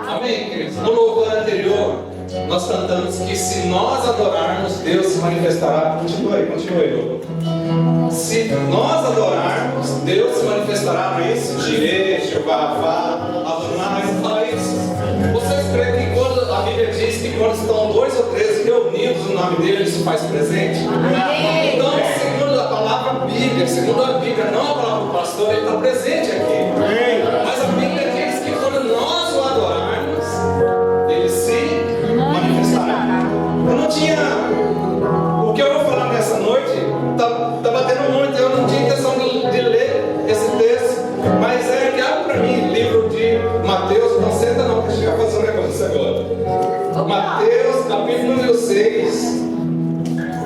Amém, queridos? No louvor anterior, nós cantamos que se nós adorarmos, Deus se manifestará. Continue aí, louvor. Se nós adorarmos, Deus se manifestará, não é isso? Jireh, Jeová, Adonai, fala isso. Vocês creem que quando a Bíblia diz que quando estão 2 ou 3 reunidos no nome dele, ele se faz presente? Amém. Então, segundo a palavra Bíblia, segundo a Bíblia, não a palavra do pastor, ele está presente aqui. Mas a Bíblia diz que quando nós o adorarmos, ele se manifestará. Eu não tinha... O que eu vou falar nessa noite está batendo muito. Eu não tinha intenção de ler esse texto, mas é que abre para mim livro de Mateus. Não senta não, que a gente vai fazer um negócio agora. Mateus, capítulo número 6.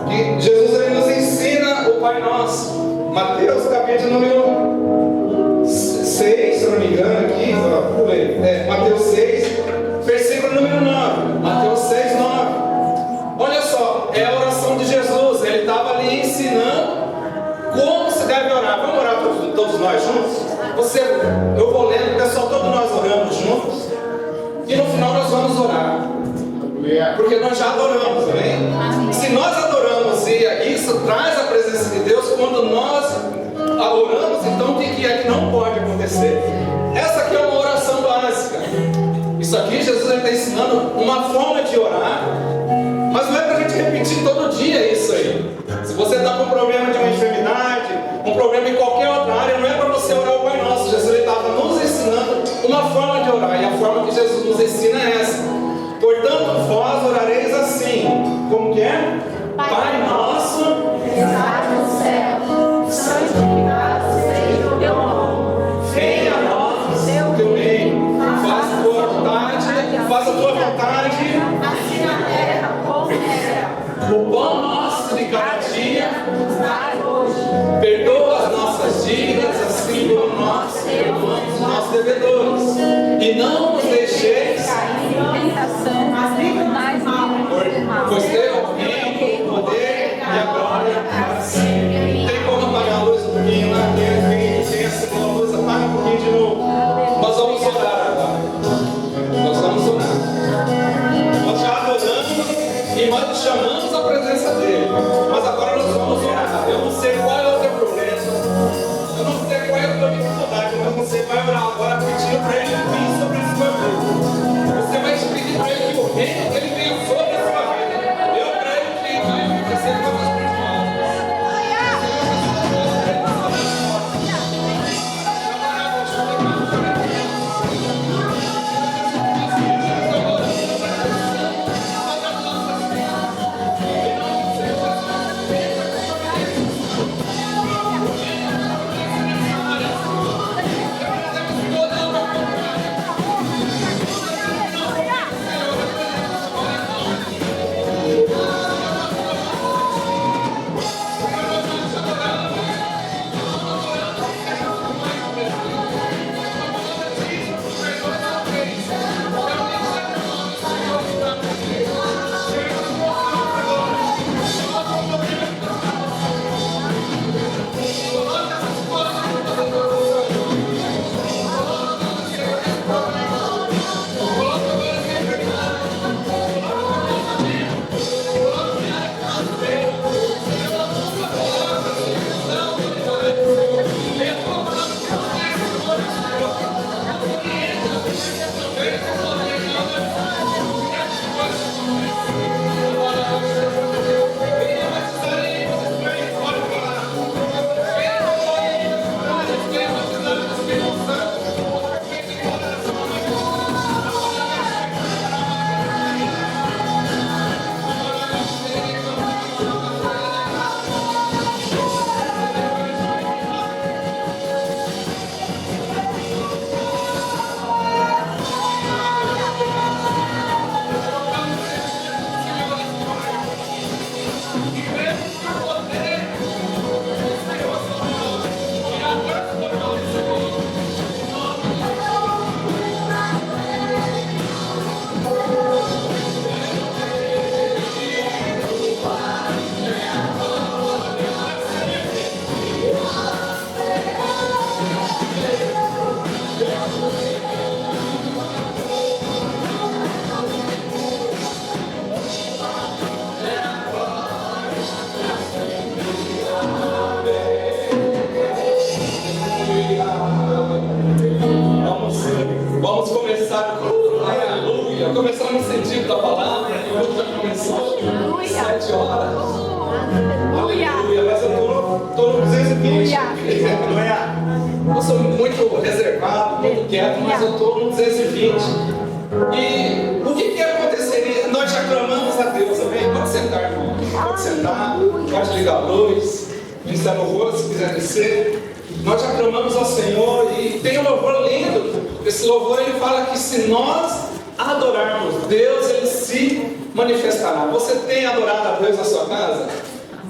Que Jesus ele nos ensina o Pai Nosso. Mateus, capítulo número 6, se eu não me engano, aqui, pulei. Mateus 6, versículo número 9. Mateus 6, 9. Olha só, é a oração de Jesus. Ele estava ali ensinando como se deve orar. Vamos orar todos nós juntos? Eu vou lendo, pessoal, todos nós oramos juntos. E no final nós vamos orar. Porque nós já adoramos, amém? Se nós adoramos e isso traz a presença de Deus, quando nós adoramos, então o que é que não pode acontecer? Essa aqui é uma oração básica. Isso aqui Jesus está ensinando uma forma de orar. Mas não é para a gente repetir todo dia isso aí. Se você está com um problema de uma enfermidade, um problema em qualquer outra área, não é para você orar o Pai Nosso. Jesus estava nos ensinando uma forma de orar. E a forma que Jesus nos ensina é essa. Portanto, vós orareis assim. Como que é? Pai Nosso, que estás no céu, santificado seja o teu nome. venha a nós o teu reino. Faça a tua vontade. Faça a tua vontade. Assim na terra como no céu. O pão nosso de cada dia. Nos dai hoje. Perdoa as nossas dívidas, assim como nós perdoamos os nossos devedores. E não nos deixeis cair em tentação, mas livrai-nos do mal. pois teu é o reino, o poder e a glória para sempre. Tem como apagar a luz um pouquinho lá? Tem acendeu a luz, apaga um pouquinho de novo. Nós vamos orar agora. Nós vamos orar. Nós já adoramos e nós chamamos a presença dele. Mas agora nós vamos orar. Eu não sei qual é o teu problema. Eu não sei qual é a tua dificuldade, mas você vai orar agora pedindo para ele Vamos começar com aleluia. Começar no sentido da palavra, que hoje já começou. 7 horas. Aleluia. Mas eu estou no 220. Eu sou muito reservado, muito quieto, mas eu estou no 220. E o que aconteceria? Nós já clamamos a Deus, amém? Pode sentar, irmão. Pode sentar, pode ligar a luz, ministrar louvor se quiser descer. Nós já clamamos ao Senhor e tem um louvor lindo. Esse louvor ele fala que se nós adorarmos Deus, ele se manifestará. Você tem adorado a Deus na sua casa?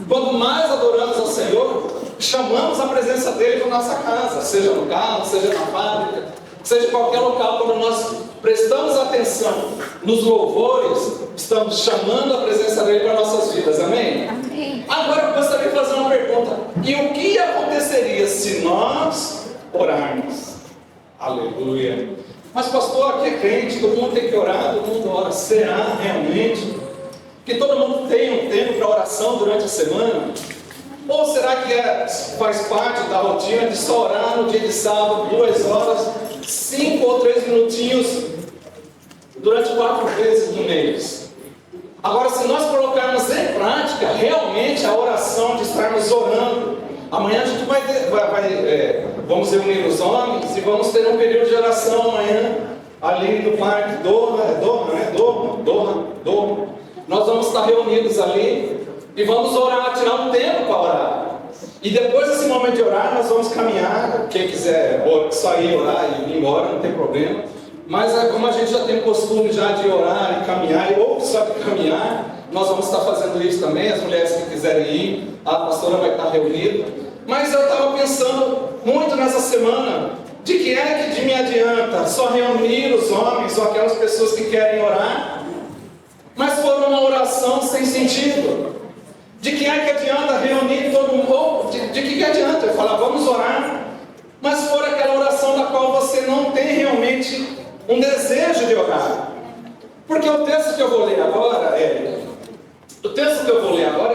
Quanto mais adoramos ao Senhor, chamamos a presença dele para nossa casa, seja no carro, seja na fábrica, seja em qualquer local. Quando nós prestamos atenção nos louvores, estamos chamando a presença dele para nossas vidas, amém? Amém. Agora eu gostaria de fazer uma pergunta: e o que aconteceria se nós orarmos? Aleluia. Mas pastor, aqui é crente, todo mundo tem que orar, todo mundo ora. Será realmente que todo mundo tem um tempo para oração durante a semana? Ou será que faz parte da rotina de só orar no dia de sábado, 2 horas, 5 ou 3 minutinhos, durante 4 vezes no mês? Agora, se nós colocarmos em prática realmente a oração de estarmos orando, amanhã a gente vamos reunir os homens e vamos ter um período de oração amanhã, ali no parque Doha. Nós vamos estar reunidos ali e vamos orar, tirar um tempo para orar. E depois desse momento de orar, nós vamos caminhar. Quem quiser sair, orar e ir embora, não tem problema. Mas como a gente já tem costume já de orar e caminhar, ou só de caminhar, nós vamos estar fazendo isso também. As mulheres que quiserem ir, a pastora vai estar reunida. Mas eu estava pensando muito nessa semana, de que é que me adianta só reunir os homens ou aquelas pessoas que querem orar, mas for uma oração sem sentido? De que é que adianta reunir todo mundo? De que adianta eu falar, vamos orar, mas for aquela oração da qual você não tem realmente um desejo de orar? Porque o texto que eu vou ler agora,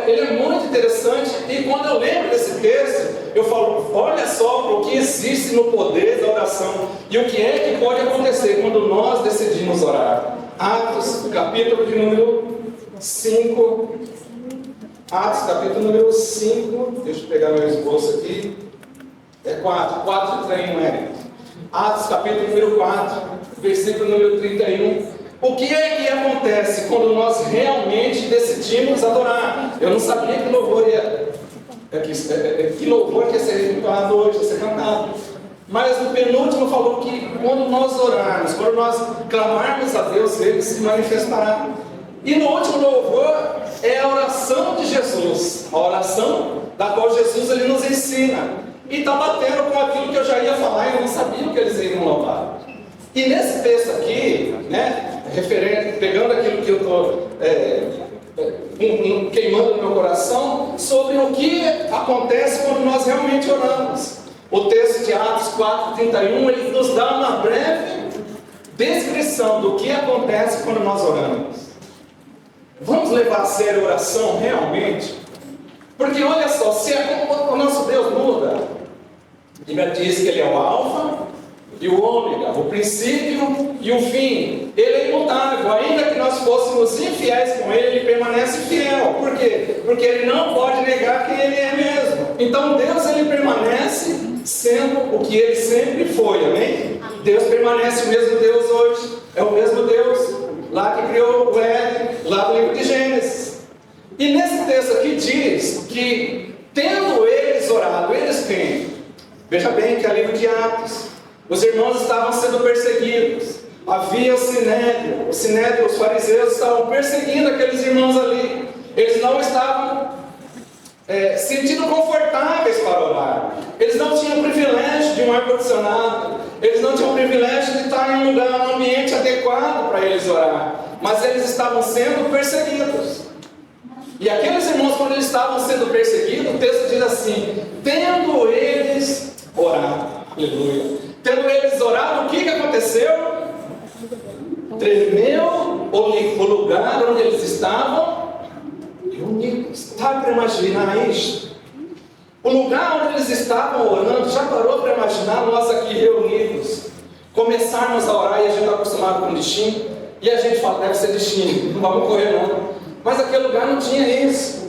ele é muito interessante, e quando eu lembro desse texto, eu falo, olha só o que existe no poder da oração, e o que é que pode acontecer quando nós decidimos orar. Atos, capítulo de número 5, Atos, capítulo número 5, deixa eu pegar meu esboço aqui, 4 de 31, Atos, capítulo número 4, versículo número 31. O que é que acontece quando nós realmente decidimos adorar? Eu não sabia que louvor ia ser entoado hoje, ia ser cantado. Mas no penúltimo falou que quando nós orarmos, quando nós clamarmos a Deus, ele se manifestará. E no último louvor é a oração de Jesus, a oração da qual Jesus ele nos ensina. E está batendo com aquilo que eu já ia falar e eu não sabia o que eles iriam louvar. E nesse texto aqui, pegando aquilo que eu estou queimando no meu coração, sobre o que acontece quando nós realmente oramos. O texto de Atos 4:31, ele nos dá uma breve descrição do que acontece quando nós oramos. Vamos levar a sério a oração realmente? Porque olha só, se o nosso Deus muda, a Bíblia diz que ele é o alfa e o ômega, o princípio e o fim. Ele é imutável. Ainda que nós fôssemos infiéis com ele, ele permanece fiel. Por quê? Porque ele não pode negar quem ele é mesmo. Então Deus ele permanece sendo o que ele sempre foi, amém? Deus permanece o mesmo Deus hoje, é o mesmo Deus lá que criou o Éden, lá do livro de Gênesis. E nesse texto aqui diz que tendo eles orado, eles quem? Veja bem que é livro de Atos. Os irmãos estavam sendo perseguidos. Havia o sinédrio, os fariseus estavam perseguindo aqueles irmãos ali. Eles não estavam sentindo confortáveis para orar. Eles não tinham privilégio de um ar-condicionado. Eles não tinham privilégio de estar em um lugar, um ambiente adequado para eles orar. Mas eles estavam sendo perseguidos. E aqueles irmãos, quando eles estavam sendo perseguidos, o texto diz assim: tendo eles orado, aleluia. Tendo eles orado, o que aconteceu? Tremeu o lugar onde eles estavam reunidos. Está para imaginar isso? O lugar onde eles estavam orando, já parou para imaginar nós aqui reunidos, com começarmos a orar e a gente está acostumado com destino, e a gente fala, deve ser destino, não vamos correr não. Mas aquele lugar não tinha isso.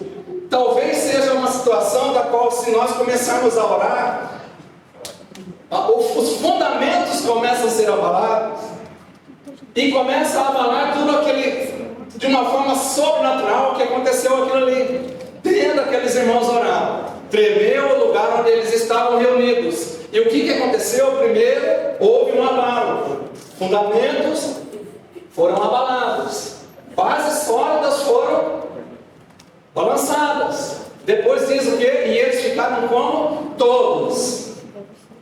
Talvez seja uma situação da qual, se nós começarmos a orar, os fundamentos começam a ser abalados, e começa a abalar tudo aquele, de uma forma sobrenatural, que aconteceu aquilo ali, tendo aqueles irmãos orando. Tremeu o lugar onde eles estavam reunidos. E o que aconteceu? Primeiro, houve um abalo. Fundamentos foram abalados. Bases sólidas foram balançadas. Depois diz o quê? E eles ficaram como? Todos.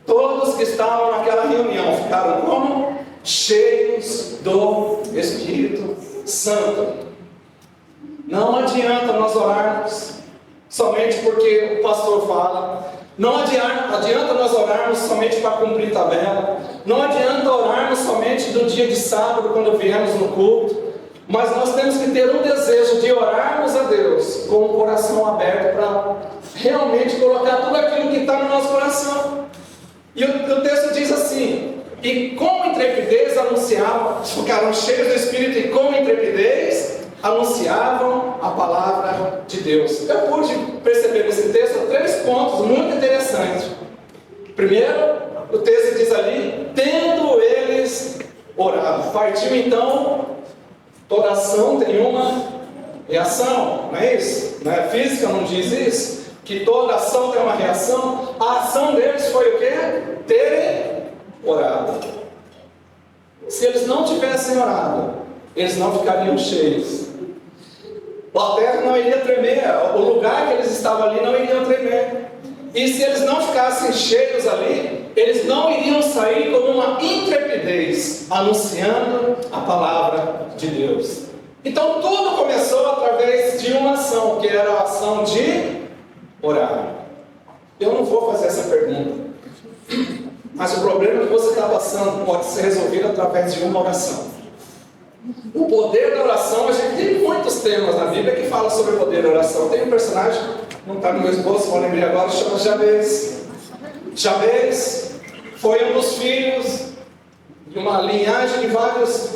Todos que estavam naquela reunião ficaram como? Cheios do Espírito Santo. Não adianta nós orarmos somente porque o pastor fala. Não adianta nós orarmos somente para cumprir tabela. Não adianta orarmos somente no dia de sábado, quando viemos no culto. Mas nós temos que ter um desejo de orarmos a Deus com o coração aberto para realmente colocar tudo aquilo que está no nosso coração. E o texto diz assim: e com intrepidez anunciavam, ficaram cheios do Espírito, e com intrepidez anunciavam a palavra de Deus. Eu pude perceber nesse texto 3 pontos muito interessantes. Primeiro, o texto diz ali, tendo eles orado. Partiu então, toda ação tem uma reação, não é isso? Não é física, não diz isso? Que toda ação tem uma reação. A ação deles foi o quê? Terem orado. Se eles não tivessem orado, eles não ficariam cheios. A terra não iria tremer, o lugar que eles estavam ali não iria tremer. E se eles não ficassem cheios ali, eles não iriam sair com uma intrepidez, anunciando a palavra de Deus. Então tudo começou através de uma ação, que era a ação de orar. Eu não vou fazer essa pergunta, mas o problema que você está passando pode ser resolvido através de uma oração. O poder da oração, a gente tem muitos temas na Bíblia que falam sobre o poder da oração. Tem um personagem, não está no meu esboço, vou lembrar agora, chama Jabez. Jabez foi um dos filhos de uma linhagem de vários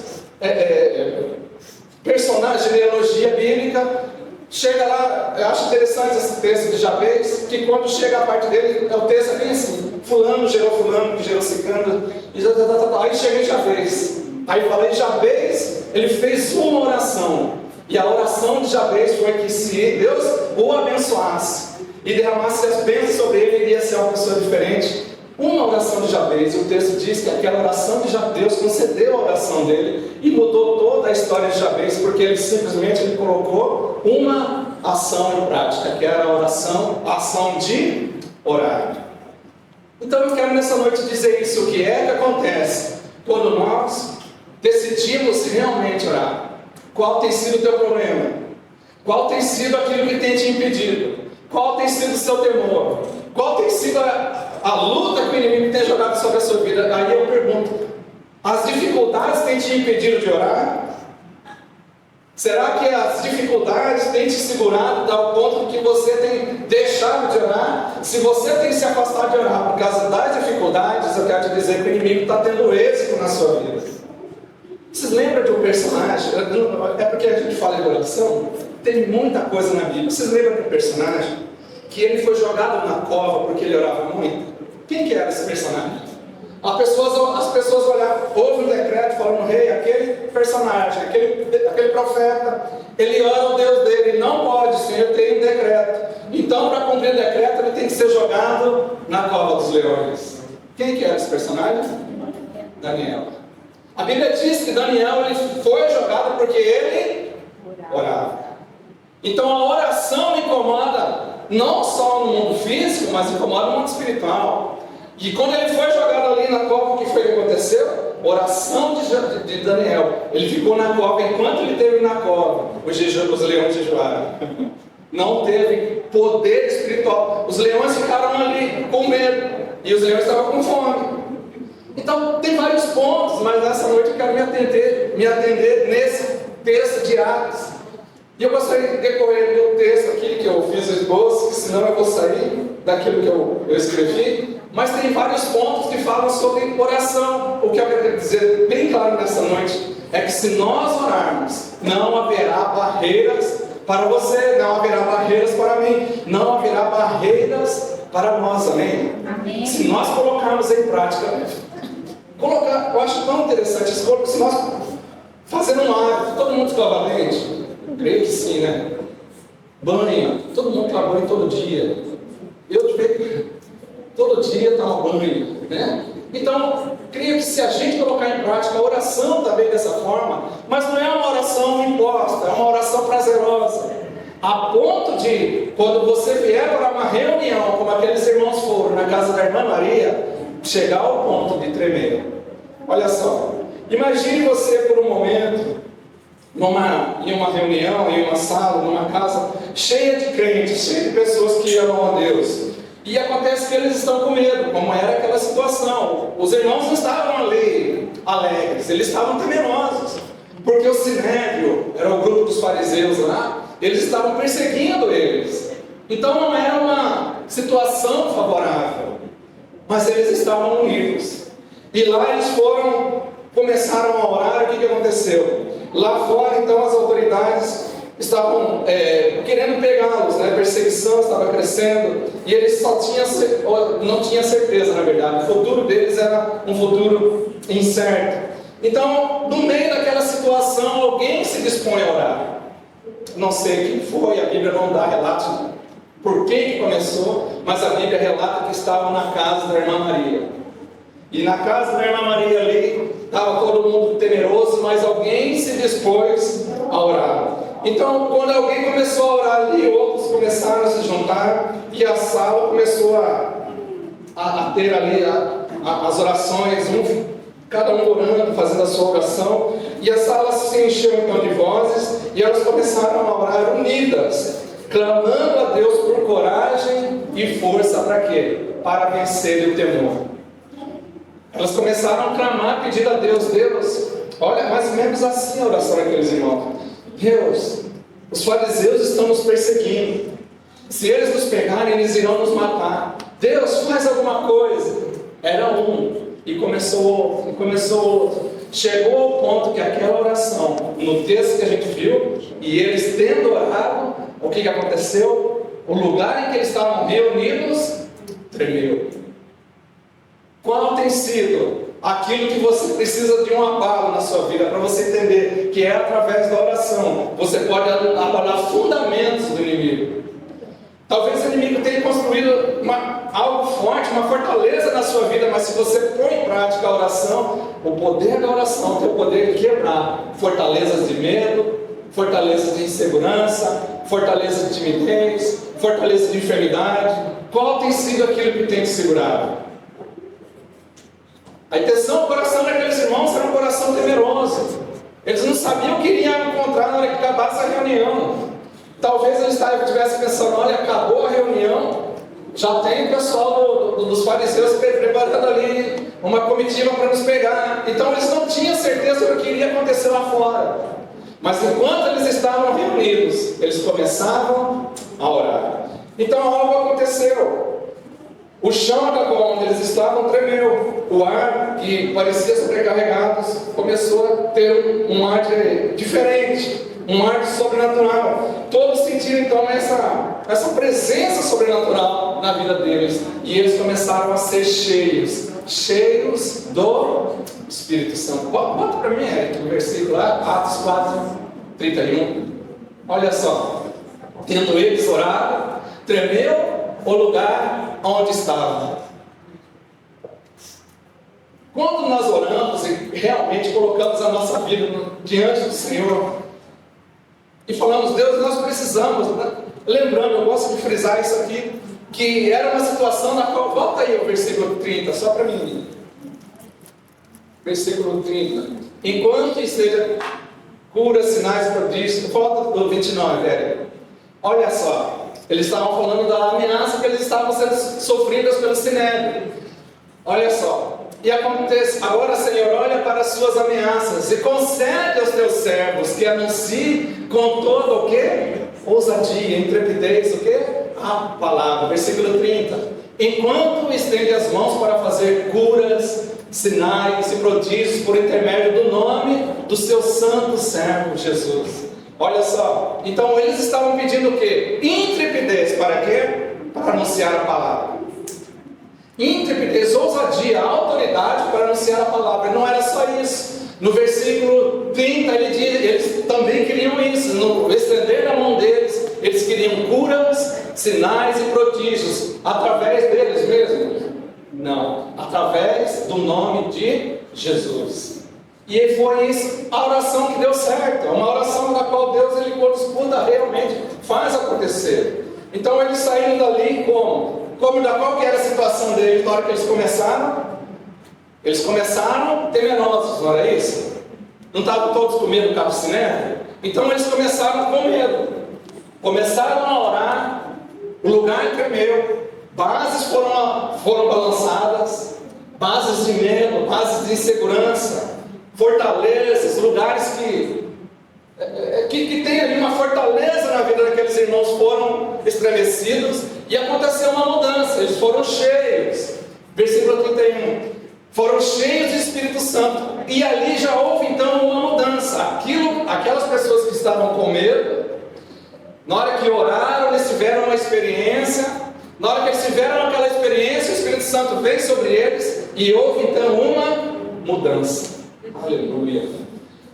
personagens de genealogia bíblica. Chega lá, eu acho interessante esse texto de Jabez, que quando chega a parte dele, o texto é bem assim: fulano, que gerou Cicano, aí chega em Jabez. Aí fala, Jabez, ele fez uma oração. E a oração de Jabez foi que, se Deus o abençoasse e derramasse as bênçãos sobre ele, ele iria ser uma pessoa diferente. Uma oração de Jabez, e o texto diz que aquela oração de Jabez, Deus concedeu a oração dele e mudou toda a história de Jabez, porque ele simplesmente colocou uma ação em prática, que era a oração, a ação de orar. Então eu quero nessa noite dizer isso: o que é que acontece quando nós decidimos realmente orar? Qual tem sido o teu problema? Qual tem sido aquilo que tem te impedido? Qual tem sido o seu temor? Qual tem sido a luta que o inimigo tem jogado sobre a sua vida? Aí eu pergunto: as dificuldades têm te impedido de orar? Será que as dificuldades têm te segurado ao ponto que você tem deixado de orar? Se você tem se afastado de orar por causa das dificuldades, eu quero te dizer que o inimigo está tendo êxito na sua vida. Vocês lembram de um personagem? É porque a gente fala de oração, tem muita coisa na Bíblia. Vocês lembram de um personagem que ele foi jogado na cova porque ele orava muito? Quem que era esse personagem? As pessoas olhavam, houve um decreto falando: rei, aquele personagem, aquele profeta, ele ora o Deus dele, não pode, Senhor, tem um decreto. Então, para cumprir o decreto, ele tem que ser jogado na cova dos leões. Quem que era esse personagem? Daniel. A Bíblia diz que Daniel ele foi jogado porque ele orava. Então a oração incomoda não só no mundo físico, mas incomoda no mundo espiritual. E quando ele foi jogado ali na cova, o que foi que aconteceu? Oração de Daniel. Ele ficou na cova. Enquanto ele esteve na cova, os leões jejuaram. Não teve poder espiritual. Os leões ficaram ali com medo. E os leões estavam com fome. Então tem vários pontos, mas nessa noite eu quero me atender nesse texto de Atos. E eu gostaria de decorrer do texto aqui que eu fiz o esboço, que senão eu vou sair daquilo que eu escrevi. Mas tem vários pontos que falam sobre oração. O que eu quero dizer bem claro nessa noite é que se nós orarmos, não haverá barreiras para você, não haverá barreiras para mim, não haverá barreiras para nós, amém? Amém. Se nós colocarmos em prática, eu acho tão interessante esse corpo, se nós fazendo um hábito, todo mundo escova dente? Creio que sim, né? Banho, todo mundo toma banho todo dia. Todo dia toma banho, né? Então, creio que se a gente colocar em prática a oração também dessa forma, mas não é uma oração imposta, é uma oração prazerosa, a ponto de, quando você vier para uma reunião, como aqueles irmãos foram na casa da irmã Maria, chegar ao ponto de tremer. Olha só, imagine você por um momento, em uma reunião, em uma sala, numa casa, cheia de crentes, cheia de pessoas que amam a Deus. E acontece que eles estão com medo, como era aquela situação. Os irmãos não estavam ali alegres, eles estavam temerosos. Porque o Sinédrio, era o grupo dos fariseus lá, eles estavam perseguindo eles. Então não era uma situação favorável, mas eles estavam unidos. E lá eles começaram a orar. O que aconteceu? Lá fora, então, as autoridades estavam querendo pegá-los, né? A perseguição estava crescendo, e eles não tinham certeza, na verdade. O futuro deles era um futuro incerto. Então, no meio daquela situação, alguém se dispõe a orar. Não sei quem foi, a Bíblia não dá relato de por que começou, mas a Bíblia relata que estavam na casa da irmã Maria. E na casa da irmã Maria ali, estava todo mundo temeroso, mas alguém se dispôs a orar. Então, quando alguém começou a orar ali, outros começaram a se juntar, e a sala começou a ter ali as orações, cada um orando, fazendo a sua oração, e a sala se encheu então de vozes, e elas começaram a orar unidas, clamando a Deus por coragem e força para quê? Para vencer o temor. Elas começaram a clamar, pedindo a Deus, olha, mais ou menos assim a oração daqueles irmãos. Deus, os fariseus estão nos perseguindo. Se eles nos pegarem, eles irão nos matar. Deus, faz alguma coisa. Era um. E chegou ao ponto que aquela oração, no texto que a gente viu, e eles tendo orado, o que aconteceu? O lugar em que eles estavam reunidos, tremeu. Qual tem sido aquilo que você precisa de um abalo na sua vida, para você entender que é através da oração você pode abalar fundamentos do inimigo? Talvez o inimigo tenha construído algo forte, uma fortaleza na sua vida, mas se você põe em prática a oração, o poder da oração tem o poder de quebrar fortalezas de medo, fortalezas de insegurança, fortalezas de timidez, fortalezas de enfermidade. Qual tem sido aquilo que tem te segurado? A intenção do coração daqueles irmãos era um coração temeroso. Eles não sabiam o que iriam encontrar na hora que acabasse a reunião. Talvez eles estivessem pensando, olha, acabou a reunião, já tem o pessoal dos fariseus preparando ali uma comitiva para nos pegar. Então eles não tinham certeza do que iria acontecer lá fora. Mas enquanto eles estavam reunidos, eles começavam a orar. Então algo aconteceu. O chão da qual onde eles estavam tremeu. O ar que parecia sobrecarregado começou a ter um ar diferente, um ar sobrenatural. Todos sentiram então essa presença sobrenatural na vida deles. E eles começaram a ser cheios do Espírito Santo. Bota para mim, Eric, o versículo lá, Atos 4, 31. Olha só. Tendo eles orado, tremeu o lugar onde estavam. Quando nós oramos e realmente colocamos a nossa vida diante do Senhor e falamos, Deus, nós precisamos, né? Lembrando, eu gosto de frisar isso aqui, que era uma situação na qual, volta aí o versículo 30, só para mim. Versículo 30. Enquanto esteja cura, sinais, prodígios, volta do 29, velho. Olha só. Eles estavam falando da ameaça que eles estavam sendo sofridos pelo Sinédrio. Olha só. E acontece, agora, Senhor, olha para as suas ameaças e concede aos teus servos que anunciem com toda o quê? Ousadia, intrepidez, o quê? A palavra. Versículo 30. enquanto estende as mãos para fazer curas, sinais e prodígios por intermédio do nome do seu santo servo Jesus. Olha só, então eles estavam pedindo o quê? Intrepidez, para quê? Para anunciar a palavra. Intrepidez, ousadia, autoridade para anunciar a palavra. Não era só isso. No versículo 30 ele diz, eles também queriam isso. No estender da mão deles, eles queriam curas, sinais e prodígios. Através deles mesmos? Não, através do nome de Jesus. E foi isso, a oração que deu certo. É uma oração da qual Deus, ele quando escuta, realmente faz acontecer. Então eles saíram dali como? Qual que era a situação deles na hora que eles começaram? Eles começaram temerosos, não era isso? Não estavam todos com medo do cabo Sinédrio? Então eles começaram com medo. Começaram a orar, o lugar tremeu, bases foram balançadas, bases de medo, bases de insegurança, fortalezas, lugares que tem ali uma fortaleza na vida daqueles irmãos foram estremecidos e aconteceu uma mudança. Eles foram cheios, versículo 31, foram cheios do Espírito Santo, e ali já houve então uma mudança. Aquelas pessoas que estavam com medo, na hora que oraram, eles tiveram uma experiência. Na hora que eles tiveram aquela experiência, o Espírito Santo veio sobre eles e houve então uma mudança. Aleluia.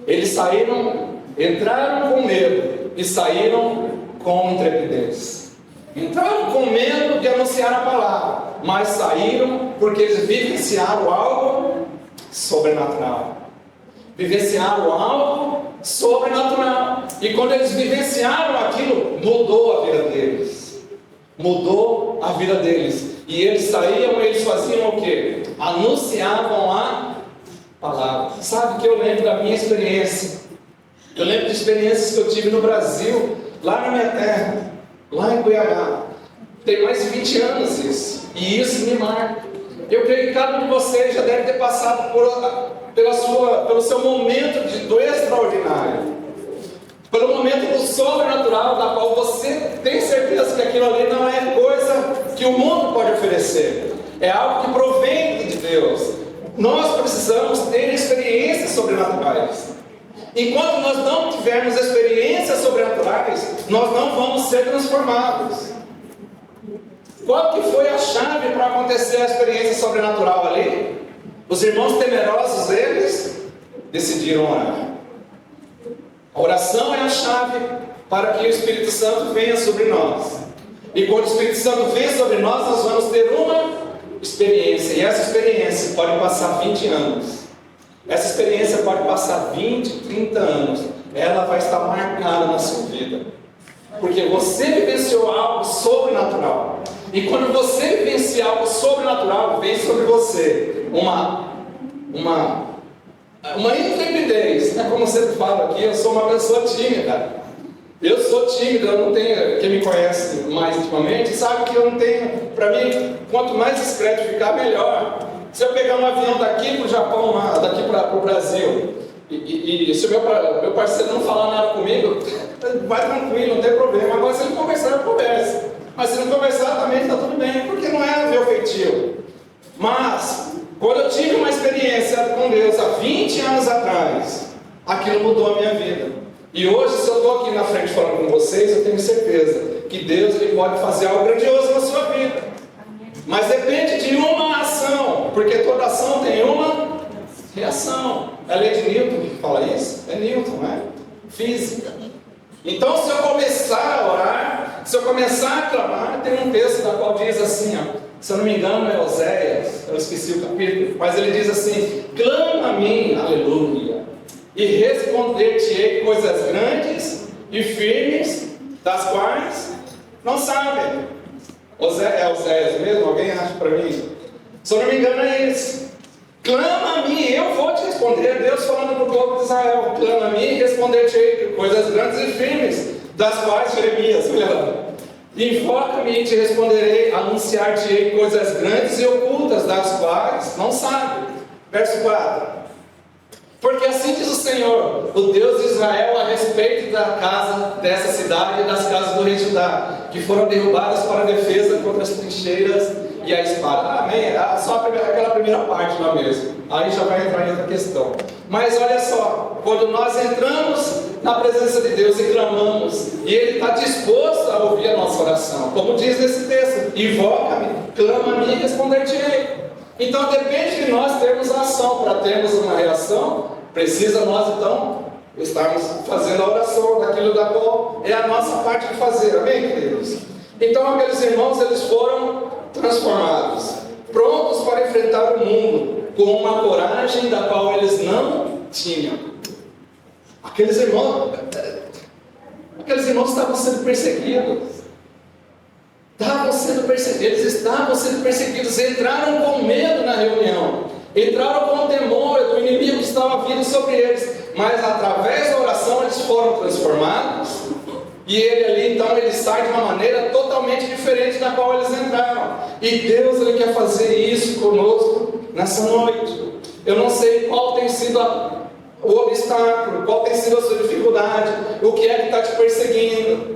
Eles saíram, entraram com medo e saíram com intrepidez. Entraram com medo de anunciar a palavra, mas saíram porque eles vivenciaram algo sobrenatural. Vivenciaram algo sobrenatural. E quando eles vivenciaram aquilo, mudou a vida deles. Mudou a vida deles. E eles saíam, eles faziam o quê? Anunciavam a palavra. Sabe que eu lembro da minha experiência. Eu lembro de experiências que eu tive no Brasil, lá na minha terra, lá em Cuiabá. Tem mais de 20 anos isso. E isso me marca. Eu creio que cada um de vocês já deve ter passado pelo seu momento do extraordinário. Pelo momento do sobrenatural, da qual você tem certeza que aquilo ali não é coisa que o mundo pode oferecer. É algo que provém de Deus. Nós precisamos ter experiências sobrenaturais. Enquanto nós não tivermos experiências sobrenaturais, nós não vamos ser transformados. Qual que foi a chave para acontecer a experiência sobrenatural ali? Os irmãos temerosos, eles decidiram orar. A oração é a chave para que o Espírito Santo venha sobre nós. E quando o Espírito Santo vem sobre nós, nós vamos ter uma experiência. E essa experiência pode passar 20 anos. Essa experiência pode passar 20, 30 anos. Ela vai estar marcada na sua vida. Porque você vivenciou algo sobrenatural. E quando você vivencia algo sobrenatural, vem sobre você uma intrepidez. Como sempre falo aqui, eu sou uma pessoa tímida. Eu sou tímido, eu não tenho. Quem me conhece mais intimamente sabe que eu não tenho. Para mim, quanto mais discreto ficar, melhor. Se eu pegar um avião daqui para o Japão, daqui para o Brasil, e se o meu parceiro não falar nada comigo, vai tranquilo, não tem problema. Agora, se ele conversar, eu converso. Mas se não conversar, também está tudo bem, porque não é meu feitio. Mas, quando eu tive uma experiência com Deus há 20 anos atrás, aquilo mudou a minha vida. E hoje, se eu estou aqui na frente falando com vocês, eu tenho certeza que Deus ele pode fazer algo grandioso na sua vida. Mas depende de uma ação, porque toda ação tem uma reação. É a lei de Newton que fala isso? É Newton, não é? Física. Então, se eu começar a orar, se eu começar a clamar, tem um texto da qual diz assim, se eu não me engano é Oséias, eu esqueci o capítulo, mas ele diz assim: clama a mim, aleluia, e responder-te-ei coisas grandes e firmes, das quais não sabem. É Oséias mesmo? Alguém acha para mim? Se eu não me engano é isso. Clama a mim, eu vou te responder. Deus falando para o povo de Israel: clama a mim e responder-te coisas grandes e firmes, das quais Jeremias, invoca-me e te responderei, anunciar-te coisas grandes e ocultas, das quais não sabe. Verso 4. Porque assim diz o Senhor, o Deus de Israel, a respeito da casa dessa cidade e das casas do rei Judá, que foram derrubadas para a defesa contra as trincheiras e a espada. Amém? Só aquela primeira parte lá mesmo. Aí já vai entrar em outra questão. Mas olha só, quando nós entramos na presença de Deus e clamamos, e Ele está disposto a ouvir a nossa oração, como diz nesse texto: invoca-me, clama-me e responder-te-ei. Então depende de nós termos a ação. Para termos uma reação, precisa nós então estarmos fazendo a oração daquilo da qual é a nossa parte de fazer. Amém, queridos? Então aqueles irmãos, eles foram transformados, prontos para enfrentar o mundo, com uma coragem da qual eles não tinham. Aqueles irmãos estavam sendo perseguidos. Eles estavam sendo perseguidos, entraram com medo na reunião, entraram com temor do inimigo que estava vindo sobre eles, mas através da oração eles foram transformados, e ele ali então ele sai de uma maneira totalmente diferente da qual eles entraram. E Deus, ele quer fazer isso conosco nessa noite. Eu não sei qual tem sido o obstáculo, qual tem sido a sua dificuldade, o que é que está te perseguindo.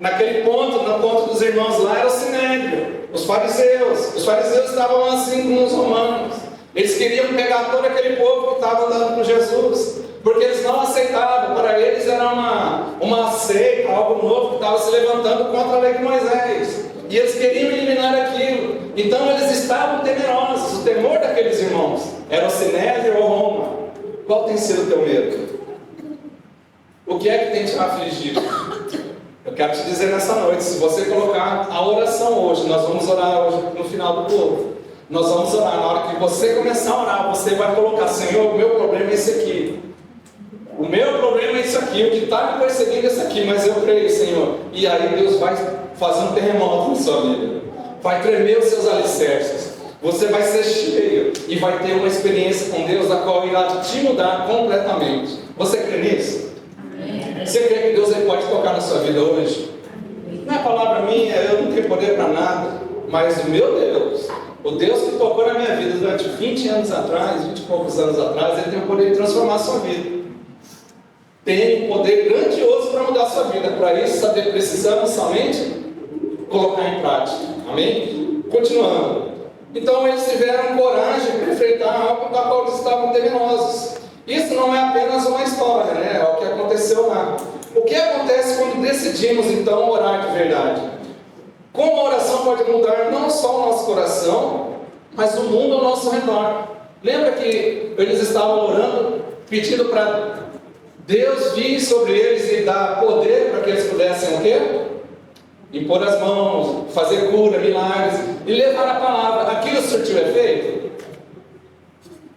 Naquele ponto, no ponto dos irmãos lá, era o Sinédrio, os fariseus. Os fariseus estavam assim com os romanos. Eles queriam pegar todo aquele povo que estava andando com Jesus, porque eles não aceitavam. Para eles era uma seita, algo novo que estava se levantando contra a lei de Moisés, e eles queriam eliminar aquilo. Então eles estavam temerosos. O temor daqueles irmãos era o Sinédrio ou Roma. Qual tem sido o teu medo? O que é que tem te afligido? Eu quero te dizer nessa noite, se você colocar a oração hoje, nós vamos orar hoje no final do culto. Nós vamos orar, na hora que você começar a orar, você vai colocar: Senhor, o meu problema é esse aqui. O meu problema é isso aqui, o que está me perseguindo é isso aqui, mas eu creio, Senhor. E aí Deus vai fazer um terremoto na sua vida. Vai tremer os seus alicerces. Você vai ser cheio e vai ter uma experiência com Deus, a qual irá te mudar completamente. Você crê nisso? Você crê que Deus pode tocar na sua vida hoje? Não é palavra minha, eu não tenho poder para nada, mas o meu Deus, o Deus que tocou na minha vida durante 20 anos atrás, 20 e poucos anos atrás, Ele tem o poder de transformar a sua vida. Tem um poder grandioso para mudar a sua vida. Para isso, precisamos somente colocar em prática. Amém? Continuando. Então eles tiveram coragem para enfrentar algo da qual eles estavam temerosos. Isso não é apenas uma história, né? É o que aconteceu lá. O que acontece quando decidimos então orar de verdade? Como a oração pode mudar não só o nosso coração, mas o mundo ao nosso redor. Lembra que eles estavam orando, pedindo para Deus vir sobre eles e dar poder para que eles pudessem o quê? Impor as mãos, fazer cura, milagres e levar a palavra. Aquilo surtiu efeito?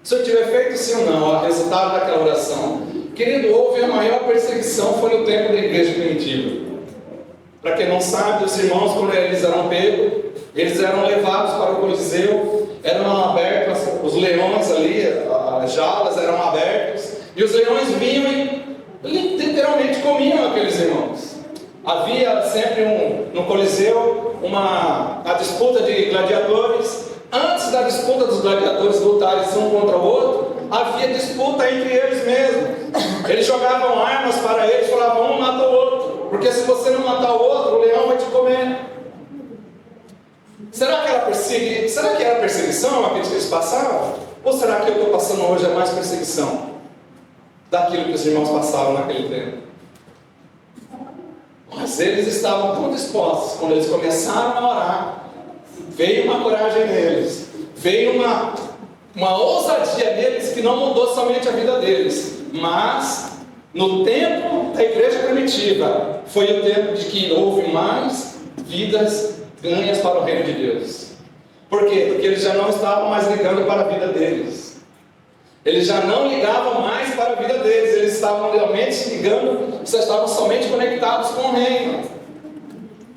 Surtiu efeito sim ou não? O resultado daquela oração. Querido, houve a maior perseguição, foi no tempo da igreja primitiva. Para quem não sabe, os irmãos, quando eles eram pegos, eles eram levados para o Coliseu, eram abertos, os leões ali, as jaulas eram abertas, e os leões vinham e literalmente comiam aqueles irmãos. Havia sempre no Coliseu a disputa de gladiadores. Antes da disputa dos gladiadores lutarem um contra o outro, havia disputa entre eles mesmos. Eles jogavam armas para eles, falavam: um mata o outro, porque se você não matar o outro, o leão vai te comer. Será que era perseguição aquilo que eles passavam? Ou será que eu estou passando hoje a mais perseguição daquilo que os irmãos passavam naquele tempo? Mas eles estavam tão dispostos. Quando eles começaram a orar, veio uma coragem neles, veio uma ousadia neles que não mudou somente a vida deles, mas no tempo da igreja primitiva foi o tempo de que houve mais vidas ganhas para o reino de Deus. Por quê? Porque eles já não estavam mais ligando para a vida deles. Eles já não ligavam mais para a vida deles. Eles estavam realmente ligando, já estavam somente conectados com o reino.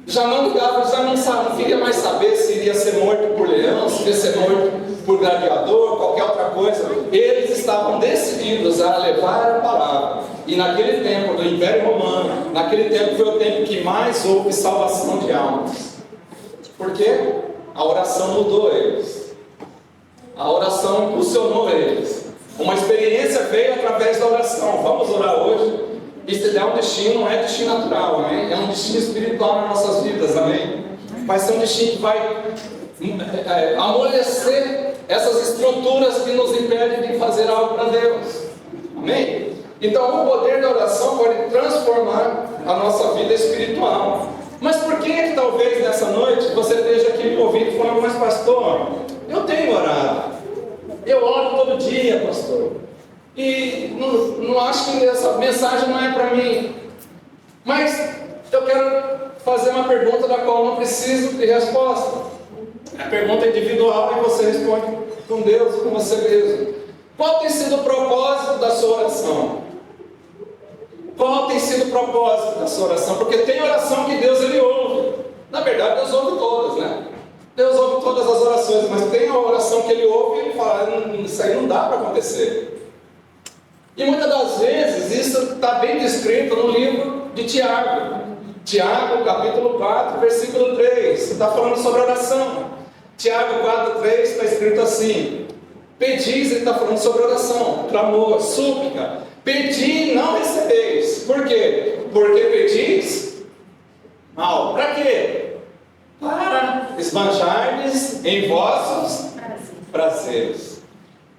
Já não ligavam, já não queria mais saber se iria ser morto por leão, se iria ser morto por gladiador, qualquer outra coisa. Eles estavam decididos a levar a palavra. E naquele tempo do Império Romano, naquele tempo foi o tempo que mais houve salvação de almas. Por quê? A oração mudou eles. A oração impulsionou eles. Uma experiência veio através da oração. Vamos orar hoje. E se der um destino, não é destino natural, amém? É um destino espiritual nas nossas vidas, amém? Vai ser um destino que vai amolecer essas estruturas que nos impedem de fazer algo para Deus. Amém? Então o poder da oração pode transformar a nossa vida espiritual. Mas por que talvez nessa noite você esteja aqui me ouvindo falando, mas pastor, eu tenho orado, eu oro todo dia, pastor, e não acho que essa mensagem não é para mim. Mas eu quero fazer uma pergunta da qual não preciso de resposta. A pergunta é individual e você responde com Deus, com você mesmo. Qual tem sido o propósito da sua oração? Qual tem sido o propósito da sua oração? Porque tem oração que Deus ele ouve. Na verdade, Deus ouve todas, né? Deus ouve todas as orações, mas tem a oração que ele ouve e ele fala, isso aí não dá para acontecer. E muitas das vezes isso está bem descrito no livro de Tiago. Tiago, capítulo 4, versículo 3. Está falando sobre oração. Tiago 4, 3 está escrito assim: pedis, ele está falando sobre oração, clamor, súplica. Pedi e não recebeis. Por quê? Porque pedis mal. Para quê? Para esbanjar-lhes em vossos prazeres.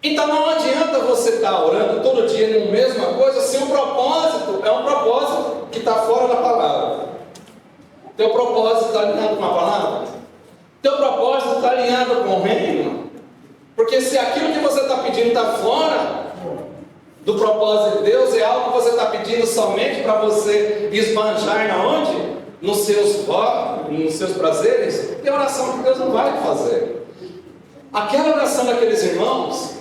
Então não adianta você estar orando todo dia na mesma coisa se o propósito é um propósito que está fora da palavra. Teu propósito está alinhado com a palavra? Teu propósito está alinhado com o reino? Porque se aquilo que você está pedindo está fora do propósito de Deus, é algo que você está pedindo somente para você esbanjar na onde? Nos seus prazeres, tem oração que Deus não vai fazer. Aquela oração daqueles irmãos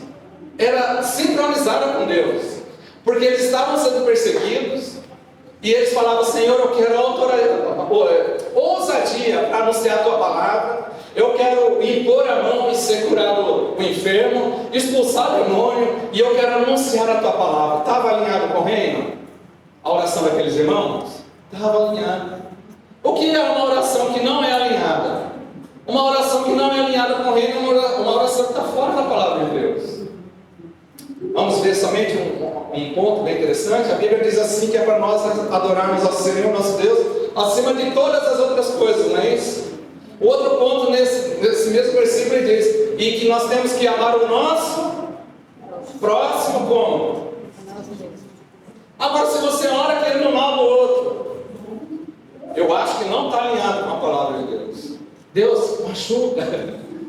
era sincronizada com Deus, porque eles estavam sendo perseguidos, e eles falavam, Senhor, eu quero ousadia para anunciar a Tua palavra, eu quero impor a mão e ser curado o enfermo, expulsar o demônio, e eu quero anunciar a Tua palavra. Estava alinhado com o reino? A oração daqueles irmãos? Estava alinhada. O que é uma oração que não é alinhada? Uma oração que não é alinhada com o reino é uma oração que está fora da palavra de Deus. Vamos ver somente um ponto bem interessante. A Bíblia diz assim que é para nós adorarmos ao Senhor nosso Deus acima de todas as outras coisas, não é isso? O outro ponto nesse mesmo versículo ele diz, e que nós temos que amar o nosso próximo como? Agora se você ora querendo o mal do outro, eu acho que não está alinhado com a palavra de Deus. Deus machuca,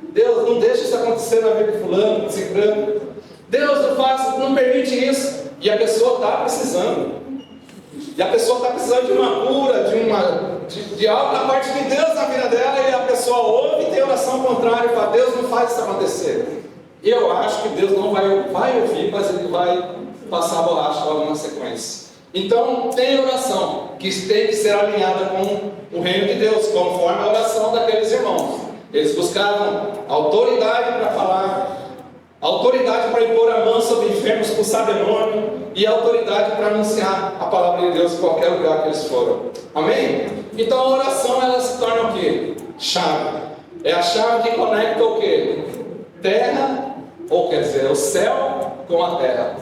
Deus não deixa isso acontecer na vida de fulano, de ciclano. Deus não permite isso. E a pessoa está precisando. E a pessoa está precisando de uma cura, de algo da parte de Deus na vida dela. E a pessoa ouve e tem oração contrária e fala, Deus não faz isso acontecer. E eu acho que Deus não vai ouvir, mas Ele vai passar a borracha logo na sequência. Então tem oração que tem que ser alinhada com o reino de Deus, conforme a oração daqueles irmãos. Eles buscavam autoridade para falar, autoridade para impor a mão sobre enfermos, expulsar demônio, e autoridade para anunciar a palavra de Deus em qualquer lugar que eles foram. Amém? Então a oração ela se torna o quê? Chave. É a chave que conecta o quê? Terra, ou quer dizer, o céu com a terra.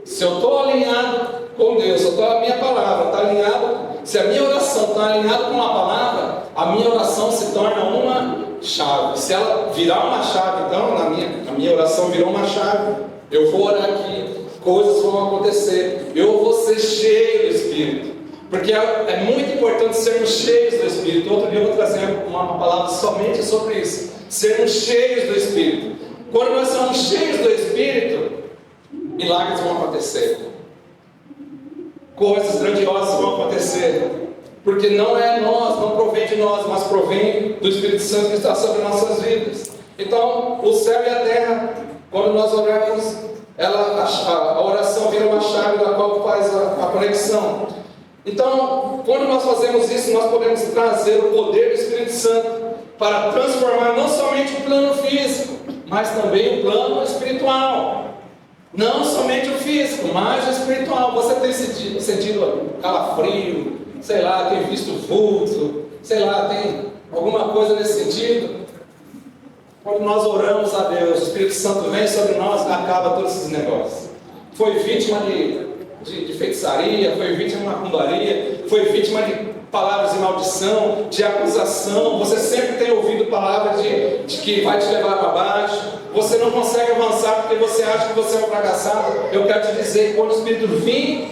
Se eu estou alinhado com Deus, se a minha palavra está alinhada, se a minha oração está alinhada com a palavra, a minha oração se torna uma chave. Se ela virar uma chave, então, a minha oração virou uma chave, eu vou orar aqui, coisas vão acontecer, eu vou ser cheio do Espírito, porque é muito importante sermos cheios do Espírito. Outro dia eu vou trazer uma palavra somente sobre isso, sermos cheios do Espírito. Quando nós somos cheios do Espírito, milagres vão acontecer, coisas grandiosas vão acontecer, porque não é nós, não provém de nós, mas provém do Espírito Santo que está sobre nossas vidas. Então, o céu e a terra, quando nós oramos, a oração vira uma chave da qual faz a conexão. Então, quando nós fazemos isso, nós podemos trazer o poder do Espírito Santo para transformar não somente o plano físico, mas também o plano espiritual. Não somente o físico, mas o espiritual. Você tem sentido calafrio, sei lá, tem visto vulto, sei lá, tem alguma coisa nesse sentido? Quando nós oramos a Deus, o Espírito Santo vem sobre nós, acaba todos esses negócios. Foi vítima de feitiçaria, foi vítima de macumbaria, foi vítima de palavras de maldição, de acusação. Você sempre tem ouvido palavras de que vai te levar para baixo. Você não consegue avançar porque você acha que você é um fracassado. Eu quero te dizer que quando o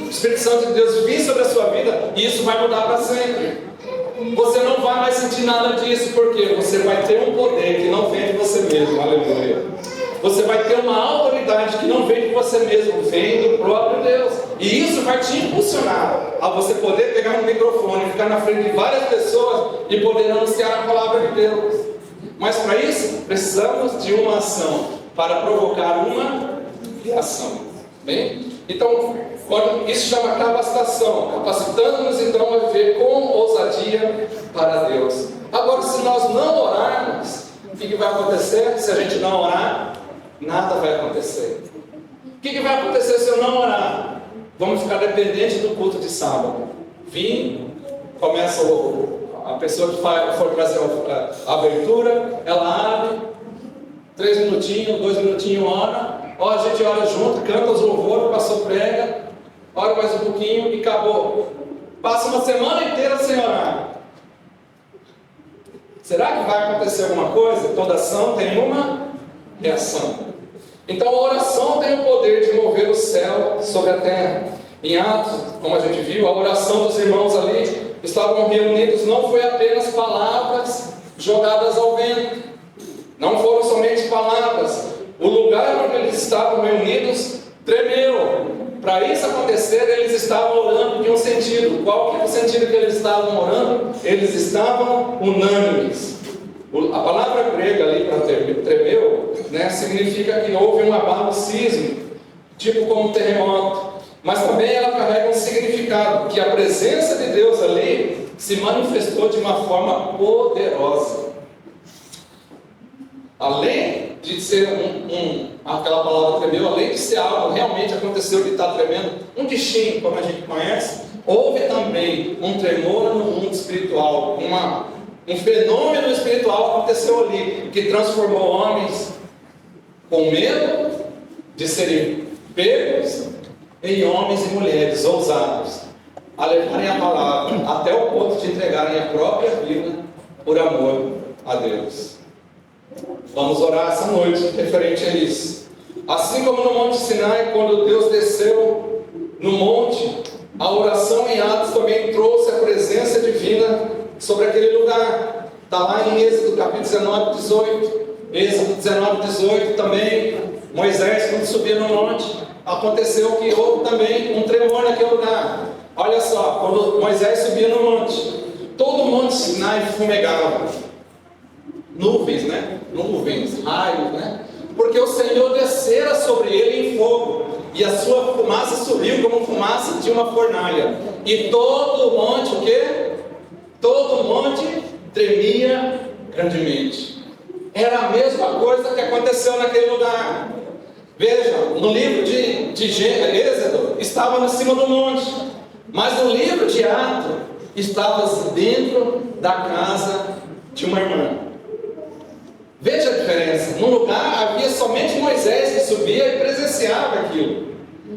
Espírito Santo de Deus vir sobre a sua vida, isso vai mudar para sempre. Você não vai mais sentir nada disso, porque você vai ter um poder que não vem de você mesmo. Aleluia. Você vai ter uma autoridade que não vem de você mesmo, vem do próprio Deus. E isso vai te impulsionar a você poder pegar um microfone, ficar na frente de várias pessoas e poder anunciar a palavra de Deus. Mas para isso, precisamos de uma ação para provocar uma reação. Bem? Então, isso chama capacitação. Capacitando-nos então a viver com ousadia para Deus. Agora, se nós não orarmos, o que vai acontecer? Se a gente não orar, nada vai acontecer. O que vai acontecer se eu não orar? Vamos ficar dependentes do culto de sábado. Começa a pessoa que for trazer a abertura, ela abre, 3 minutinhos, 2 minutinhos, ora. A gente ora junto, canta os louvores, o pastor prega, ora mais um pouquinho e acabou. Passa uma semana inteira sem orar. Será que vai acontecer alguma coisa? Toda ação tem uma reação. Então a oração tem o poder de mover o céu sobre a terra. Em Atos, como a gente viu, a oração dos irmãos ali estavam reunidos, não foi apenas palavras jogadas ao vento. Não foram somente palavras. O lugar onde eles estavam reunidos tremeu. Para isso acontecer, eles estavam orando de um sentido. Qual que é o sentido que eles estavam orando? Eles estavam unânimes. A palavra grega ali para tremeu, significa que houve um abalo sísmico, tipo como um terremoto. Mas também ela carrega um significado, que a presença de Deus ali se manifestou de uma forma poderosa. Além de ser aquela palavra tremeu, além de ser algo realmente aconteceu que está tremendo, um destino, como a gente conhece, houve também um tremor no mundo espiritual, um fenômeno espiritual aconteceu ali, que transformou homens com medo de serem pegos em homens e mulheres ousados, a levarem a palavra até o ponto de entregarem a própria vida por amor a Deus. Vamos orar essa noite referente a isso. Assim como no Monte Sinai, quando Deus desceu no monte, a oração em Atos também trouxe a presença divina sobre aquele lugar. Está lá em Êxodo capítulo 19, 18. Êxodo 19, 18 também. Moisés, quando subia no monte, aconteceu que houve também um tremor naquele lugar. Olha só, quando Moisés subia no monte, todo o Monte Sinai fumegava. Nuvens, Nuvens, raios, Porque o Senhor descera sobre ele em fogo, e a sua fumaça subiu como fumaça de uma fornalha. E todo o monte, o quê? Todo o monte tremia grandemente. Era a mesma coisa que aconteceu naquele lugar. Veja, no livro de Êxodo, estava em cima do monte. Mas no livro de Atos, estava dentro da casa de uma irmã. Veja a diferença. No lugar havia somente Moisés que subia e presenciava aquilo.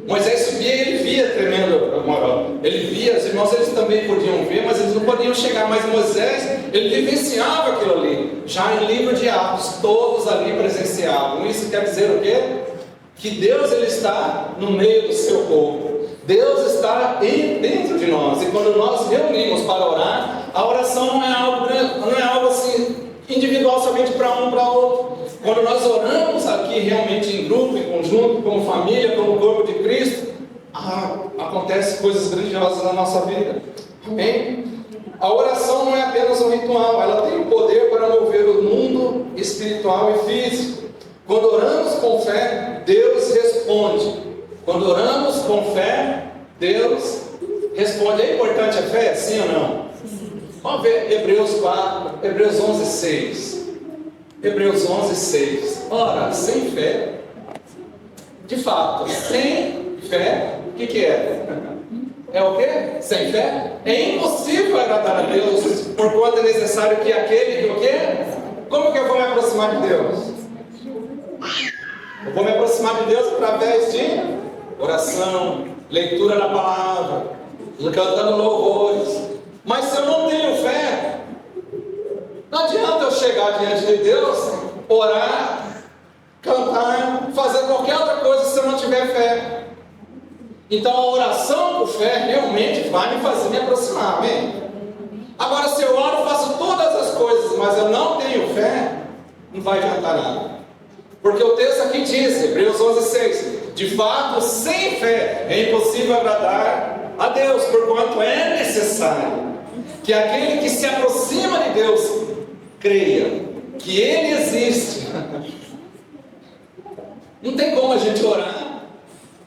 Moisés subia e ele via tremendo moral. Ele via, os irmãos eles também podiam ver, mas eles não podiam chegar. Mas Moisés, ele vivenciava aquilo ali. Já em livro de Atos, todos ali presenciavam. Isso quer dizer o quê? Que Deus ele está no meio do seu povo. Deus está dentro de nós. E quando nós reunimos para orar, a oração não é algo assim individual somente para um para outro. Quando nós oramos aqui realmente em grupo, em conjunto, como família, como corpo de Cristo, acontecem coisas grandiosas na nossa vida. Amém? A oração não é apenas um ritual, ela tem o poder para mover o mundo espiritual e físico. Quando oramos com fé, Deus responde. Quando oramos com fé, Deus responde. É importante a fé? Sim ou não? Vamos ver Hebreus 11, 6. Hebreus 11, 6. Ora, sem fé, de fato, sem fé, o que é? É o quê? Sem fé? É impossível agradar a Deus, porquanto é necessário que aquele que o quê? Como que eu vou me aproximar de Deus? Eu vou me aproximar de Deus através de oração, leitura da palavra, cantando louvores. Mas se eu não chegar diante de Deus, orar, cantar, fazer qualquer outra coisa se eu não tiver fé. Então a oração por fé realmente vai me fazer me aproximar, amém? Agora, se eu oro, faço todas as coisas, mas eu não tenho fé, não vai adiantar nada. Porque o texto aqui diz, Hebreus 11:6, de fato, sem fé é impossível agradar a Deus, porquanto é necessário que aquele que se aproxima de Deus creia que Ele existe. Não tem como a gente orar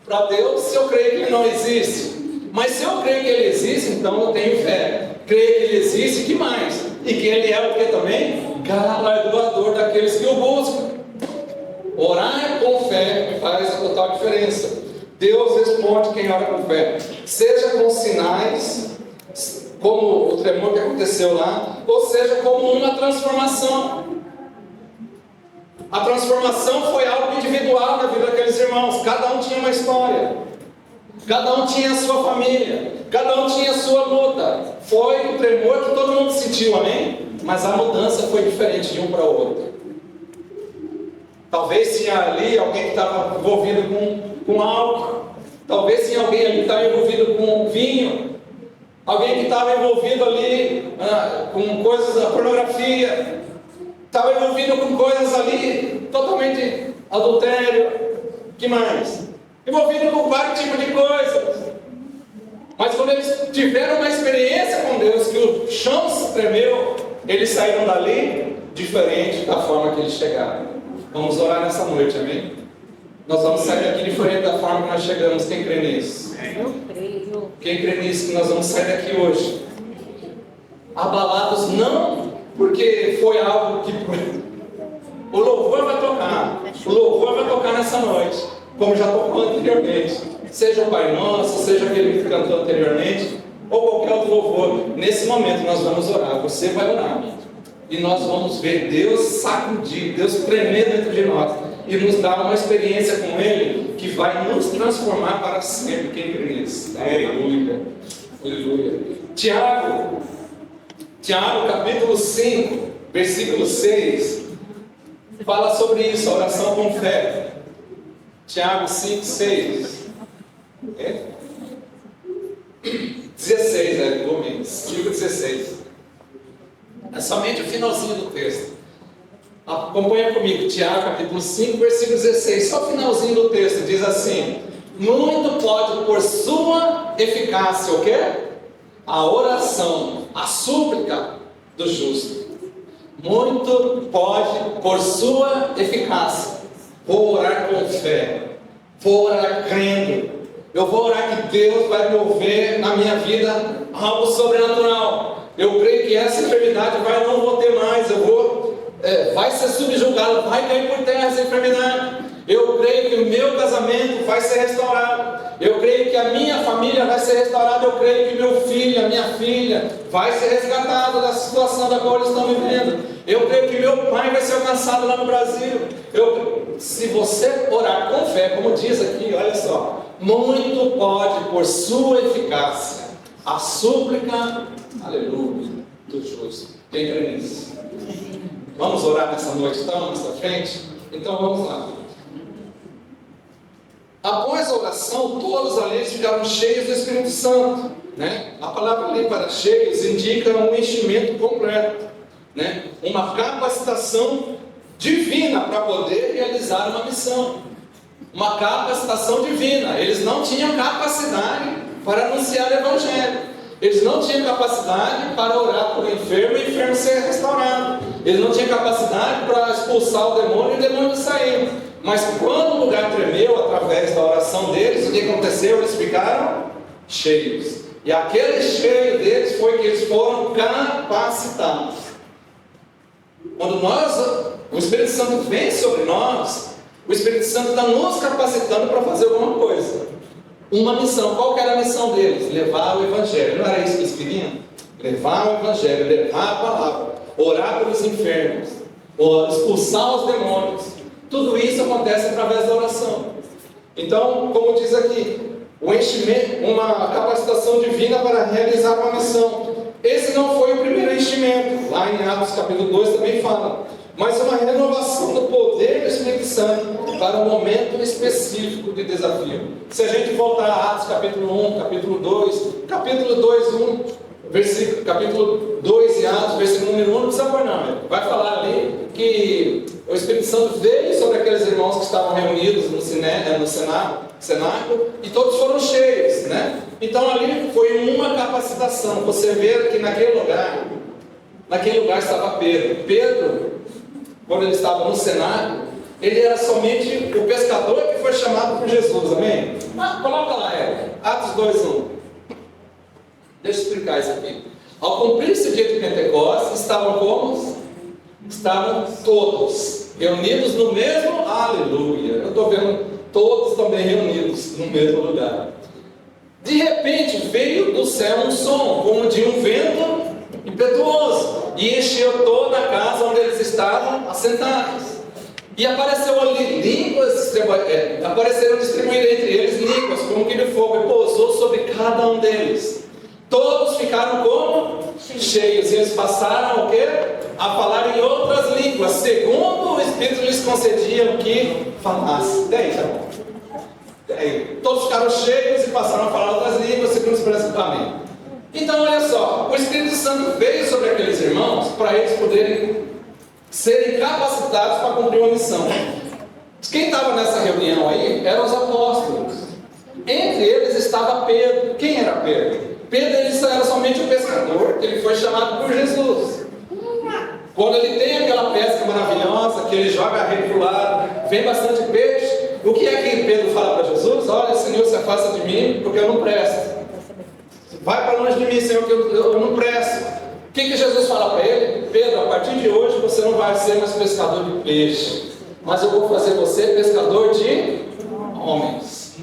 para Deus se eu creio que Ele não existe. Mas se eu creio que Ele existe, então eu tenho fé. Creio que Ele existe, que mais? E que Ele é o que também? Galardoador daqueles que o buscam. Orar com fé faz a total diferença. Deus responde quem ora com fé. Seja com sinais, como o tremor que aconteceu lá, ou seja, como uma transformação. A transformação foi algo individual na vida daqueles irmãos. Cada um tinha uma história. Cada um tinha a sua família. Cada um tinha a sua luta. Foi o tremor que todo mundo sentiu, amém? Mas a mudança foi diferente de um para o outro. Talvez tinha ali alguém que estava envolvido com álcool. Talvez tinha alguém ali que estava envolvido com vinho. Alguém que estava envolvido ali com coisas da pornografia. Estava envolvido com coisas ali totalmente adultério. Que mais? Envolvido com vários tipos de coisas. Mas quando eles tiveram uma experiência com Deus, que o chão se tremeu, eles saíram dali diferente da forma que eles chegaram. Vamos orar nessa noite, amém? Nós vamos sair daqui diferente da forma que nós chegamos. Quem crê nisso? Eu creio. Quem crê nisso que nós vamos sair daqui hoje? Abalados não porque foi algo que... O louvor vai tocar. O louvor vai tocar nessa noite, como já tocou anteriormente. Seja o Pai Nosso, seja aquele que cantou anteriormente, ou qualquer outro louvor. Nesse momento nós vamos orar. Você vai orar. E nós vamos ver Deus sacudir, Deus tremer dentro de nós e nos dar uma experiência com Ele que vai nos transformar para sempre. Quem crê nisso? Aleluia. Aleluia. Tiago capítulo 5, versículo 6, fala sobre isso, a oração com fé. Tiago 5, 6. 16, Domingos. 5, 16. É somente o finalzinho do texto. Acompanha comigo, Tiago, capítulo 5, versículo 16. Só o finalzinho do texto, diz assim: muito pode por sua eficácia, o quê? A oração, a súplica do justo. Muito pode por sua eficácia. Vou orar com fé. Vou orar crendo. Eu vou orar que Deus vai mover na minha vida algo sobrenatural. Eu creio que essa enfermidade não vou ter mais. Vai ser subjugada, vai cair por terra essa enfermidade. Eu creio que o meu casamento vai ser restaurado. Eu creio que a minha família vai ser restaurada. Eu creio que meu filho, a minha filha vai ser resgatado da situação da qual eles estão vivendo. Eu creio que meu pai vai ser alcançado lá no Brasil. Se você orar com fé, como diz aqui, olha só, muito pode por sua eficácia a súplica, aleluia, do justo. Quem crê nisso? Vamos orar nessa noite, então, nessa frente? Então vamos lá. Após a oração, todos ali ficaram cheios do Espírito Santo, né? A palavra ali para cheios indica um enchimento completo, né? Uma capacitação divina para poder realizar uma missão. Uma capacitação divina. Eles não tinham capacidade para anunciar o Evangelho. Eles não tinham capacidade para orar por um enfermo e o enfermo ser restaurado. Eles não tinham capacidade para expulsar o demônio e o demônio sair. Mas quando o lugar tremeu através da oração deles, o que aconteceu? Eles ficaram cheios. E aquele cheio deles foi que eles foram capacitados. Quando o Espírito Santo vem sobre nós, o Espírito Santo está nos capacitando para fazer alguma coisa. Uma missão. Qual que era a missão deles? Levar o Evangelho. Não era isso que eles queriam? Levar o Evangelho, levar a palavra, orar pelos enfermos, expulsar os demônios. Tudo isso acontece através da oração. Então, como diz aqui, o enchimento, uma capacitação divina para realizar uma missão. esse não foi o primeiro enchimento. Lá em Atos capítulo 2 também fala. Mas uma renovação do poder do Espírito Santo para um momento específico de desafio. Se a gente voltar a Atos capítulo 1, capítulo 2, capítulo 2, 1, versículo, capítulo 2 de Atos, versículo número 1, não precisa pôr não, vai falar ali que o Espírito Santo veio sobre aqueles irmãos que estavam reunidos no cenáculo, e todos foram cheios, né? Então ali foi uma capacitação. Você vê que naquele lugar estava Pedro. Pedro, quando ele estava no cenáculo, ele era somente o pescador que foi chamado por Jesus, amém? Coloca lá, Atos 2:1. Deixa eu explicar isso aqui. Ao cumprir-se o dia de Pentecostes, estavam como? Estavam todos reunidos no mesmo, aleluia. Eu estou vendo todos também reunidos no mesmo lugar. De repente veio do céu um som, como de um vento impetuoso, e encheu toda a casa onde eles estavam assentados. E apareceu ali línguas, apareceram distribuídas entre eles línguas, como que de fogo, e pousou sobre cada um deles. Todos ficaram como? Cheios. E eles passaram o quê? A falar em outras línguas, segundo o Espírito lhes concedia o que falasse. Daí, tá bom. Daí, todos ficaram cheios e passaram a falar outras línguas, segundo o Espírito. Amém. Então, olha só, o Espírito Santo veio sobre aqueles irmãos para eles poderem serem capacitados para cumprir uma missão. Quem estava nessa reunião aí eram os apóstolos. Entre eles estava Pedro. Quem era Pedro? Pedro ele era somente um pescador, que ele foi chamado por Jesus. Quando ele tem aquela pesca maravilhosa, que ele joga a rede para o lado, vem bastante peixe, o que é que Pedro fala para Jesus? Olha, Senhor, se afasta de mim, porque eu não presto. Vai para longe de mim, Senhor, que eu não presto. O que Jesus fala para ele? Pedro, a partir de hoje você não vai ser mais pescador de peixe, mas eu vou fazer você pescador de homens.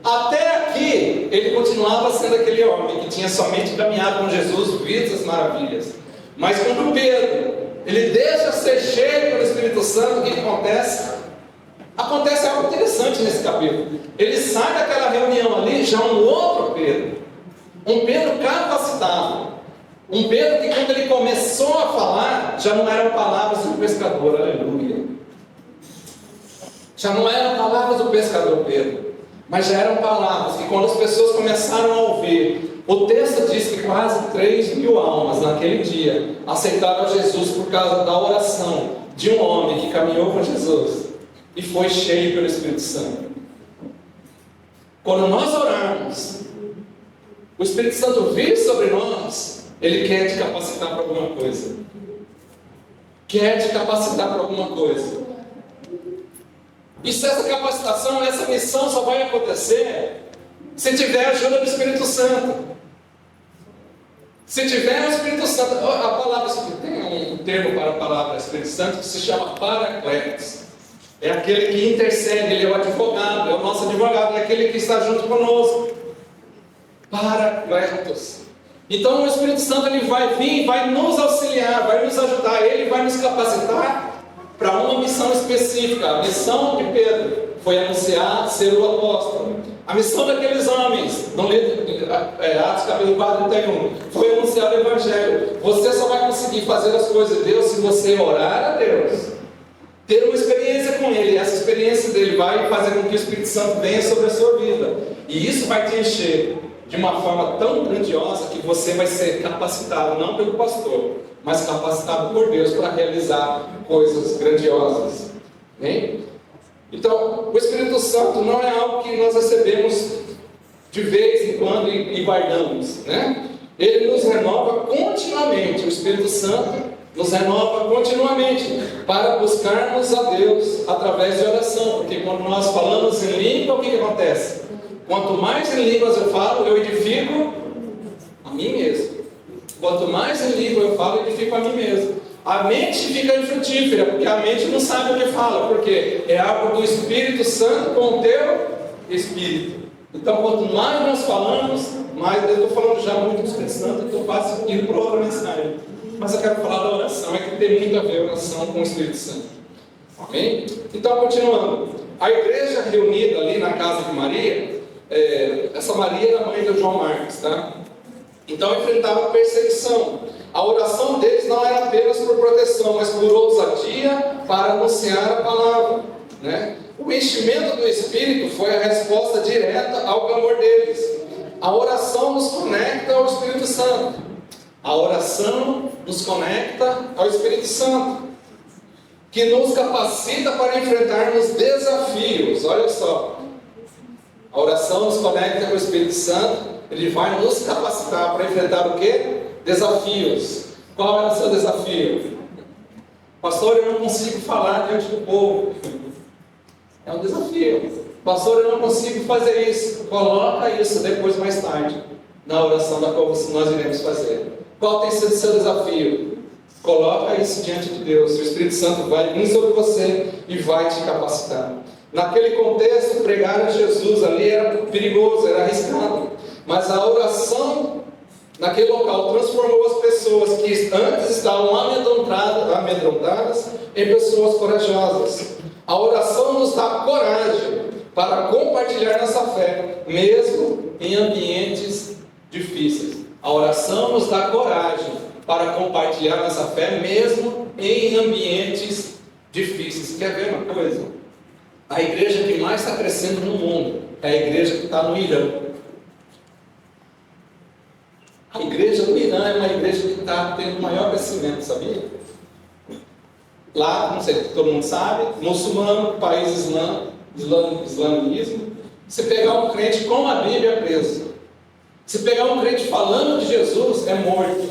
Até aqui, ele continuava sendo aquele homem que tinha somente caminhado com Jesus, visto as maravilhas. Mas quando Pedro, ele deixa ser cheio pelo Espírito Santo, o que acontece? Acontece algo interessante nesse capítulo. Ele sai daquela reunião ali, já um outro Pedro. Um Pedro capacitado. Um Pedro que quando ele começou a falar, já não eram palavras do pescador, aleluia. Já não eram palavras do pescador Pedro. Mas já eram palavras que quando as pessoas começaram a ouvir, o texto diz que quase 3.000 almas naquele dia aceitaram a Jesus por causa da oração de um homem que caminhou com Jesus e foi cheio pelo Espírito Santo. Quando nós orarmos, o Espírito Santo vir sobre nós, ele quer te capacitar para alguma coisa. Quer te capacitar para alguma coisa. E se essa capacitação, essa missão só vai acontecer se tiver a ajuda do Espírito Santo. Se tiver o Espírito Santo, a palavra, tem um termo para a palavra Espírito Santo que se chama Paracletos. É aquele que intercede, ele é o advogado, é o nosso advogado, é aquele que está junto conosco. Paracletos. Então o Espírito Santo ele vai vir, vai nos auxiliar, vai nos ajudar, ele vai nos capacitar para uma missão específica. A missão de Pedro foi anunciar ser o apóstolo. A missão daqueles homens, no livro Atos capítulo 4, 31, foi anunciar o Evangelho. Você só vai conseguir fazer as coisas de Deus se você orar a Deus, ter uma experiência com Ele. E essa experiência dele vai fazer com que o Espírito Santo venha sobre a sua vida. E isso vai te encher de uma forma tão grandiosa que você vai ser capacitado, não pelo pastor, mas capacitado por Deus para realizar coisas grandiosas. Bem? Então, o Espírito Santo não é algo que nós recebemos de vez em quando e guardamos, né? Ele nos renova continuamente. O Espírito Santo nos renova continuamente para buscarmos a Deus através de oração, porque quando nós falamos em língua, o que acontece? Quanto mais em línguas eu falo, eu edifico a mim mesmo. Quanto mais em língua eu falo, eu edifico a mim mesmo. A mente fica infrutífera, porque a mente não sabe o que fala, porque é algo do Espírito Santo com o teu Espírito. Então, quanto mais nós falamos, mais eu estou falando já muito do Espírito Santo, eu estou quase indo para outra mensagem. Mas eu quero falar da oração, é que tem muito a ver a oração com o Espírito Santo. Amém? Então, continuando. A igreja reunida ali na casa de Maria, essa Maria era a mãe do João Marcos, tá? Então enfrentavam perseguição. A oração deles não era apenas por proteção, mas por ousadia para anunciar a palavra, né? O enchimento do Espírito foi a resposta direta ao clamor deles. A oração nos conecta ao Espírito Santo. A oração nos conecta ao Espírito Santo, que nos capacita para enfrentarmos desafios. Olha só, a oração nos conecta com o Espírito Santo. Ele vai nos capacitar para enfrentar o quê? Desafios. Qual é o seu desafio? Pastor, eu não consigo falar diante do povo. É um desafio. Pastor, eu não consigo fazer isso. Coloca isso depois, mais tarde, na oração da qual nós iremos fazer. Qual tem sido o seu desafio? Coloca isso diante de Deus. O Espírito Santo vai vir sobre você e vai te capacitar. Naquele contexto, pregar a Jesus ali era perigoso, era arriscado. Mas a oração naquele local transformou as pessoas que antes estavam amedrontadas em pessoas corajosas. A oração nos dá coragem para compartilhar nossa fé, mesmo em ambientes difíceis. A oração nos dá coragem para compartilhar nossa fé, mesmo em ambientes difíceis. Quer ver uma coisa? A igreja que mais está crescendo no mundo é a igreja que está no Irã. A igreja do Irã é uma igreja que está tendo maior crescimento, sabia? Lá, não sei se todo mundo sabe, muçulmano, país islamismo. Se pegar um crente com a Bíblia, é preso. Se pegar um crente falando de Jesus, é morto.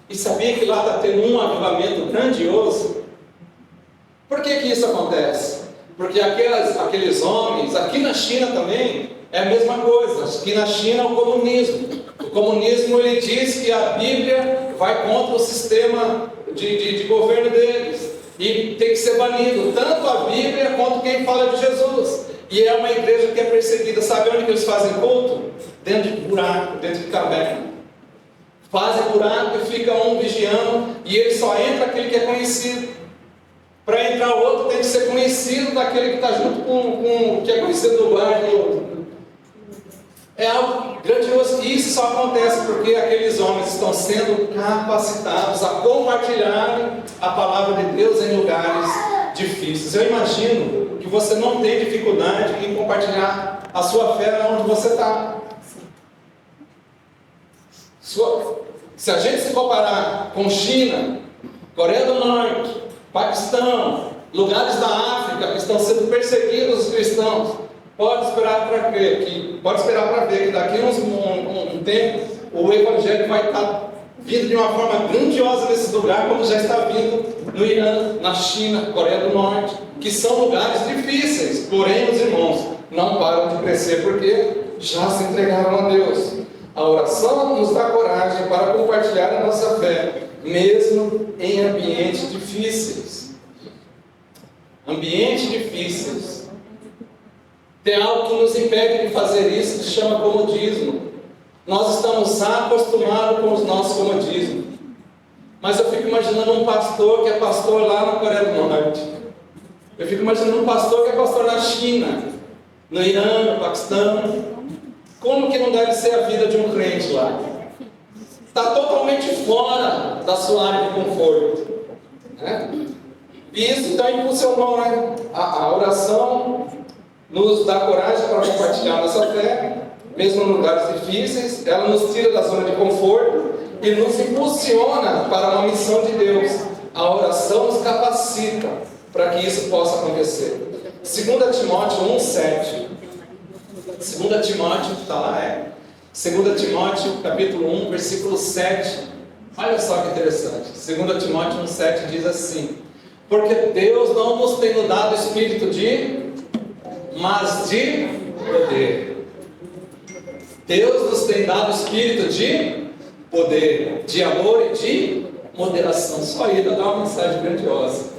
E sabia que lá está tendo um avivamento grandioso? Por que isso acontece? Porque aqueles homens, aqui na China também, é a mesma coisa. Aqui na China é o comunismo. O comunismo, ele diz que a Bíblia vai contra o sistema de governo deles. E tem que ser banido, tanto a Bíblia quanto quem fala de Jesus. E é uma igreja que é perseguida. Sabe onde que eles fazem culto? Dentro de buraco, dentro de caverna. Fazem buraco e fica um vigiando. E ele só entra aquele que é conhecido. Para entrar o outro tem que ser conhecido daquele que está junto com que é conhecido do bairro. É algo grandioso. E isso só acontece porque aqueles homens estão sendo capacitados a compartilhar a palavra de Deus em lugares difíceis. Eu imagino que você não tem dificuldade em compartilhar a sua fé onde você está. Se a gente se comparar com China, Coreia do Norte, Paquistão, lugares da África que estão sendo perseguidos os cristãos, pode esperar para ver que daqui a um tempo o evangelho vai estar vindo de uma forma grandiosa nesse lugar, como já está vindo no Irã, na China, Coreia do Norte, que são lugares difíceis, porém os irmãos não param de crescer porque já se entregaram a Deus. A oração nos dá coragem para compartilhar a nossa fé, mesmo em ambientes difíceis. Ambientes difíceis. Tem algo que nos impede de fazer isso, que se chama comodismo. Nós estamos acostumados com os nossos comodismos. Mas eu fico imaginando um pastor que é pastor lá na Coreia do Norte. Eu fico imaginando um pastor que é pastor na China, no Irã, no Paquistão. Como que não deve ser a vida de um crente lá? Está totalmente fora da sua área de conforto, né? E isso então impulsionou, né? A oração nos dá coragem para compartilhar nossa fé, mesmo em lugares difíceis. Ela nos tira da zona de conforto e nos impulsiona para uma missão de Deus. A oração nos capacita para que isso possa acontecer. 2 Timóteo 1,7. 2 Timóteo, está lá, 2 Timóteo, capítulo 1, versículo 7. Olha só que interessante. 2 Timóteo 1,7 diz assim: porque Deus não nos tem dado espírito mas de poder. Deus nos tem dado espírito de poder, de amor e de moderação. Só aí dá uma mensagem grandiosa.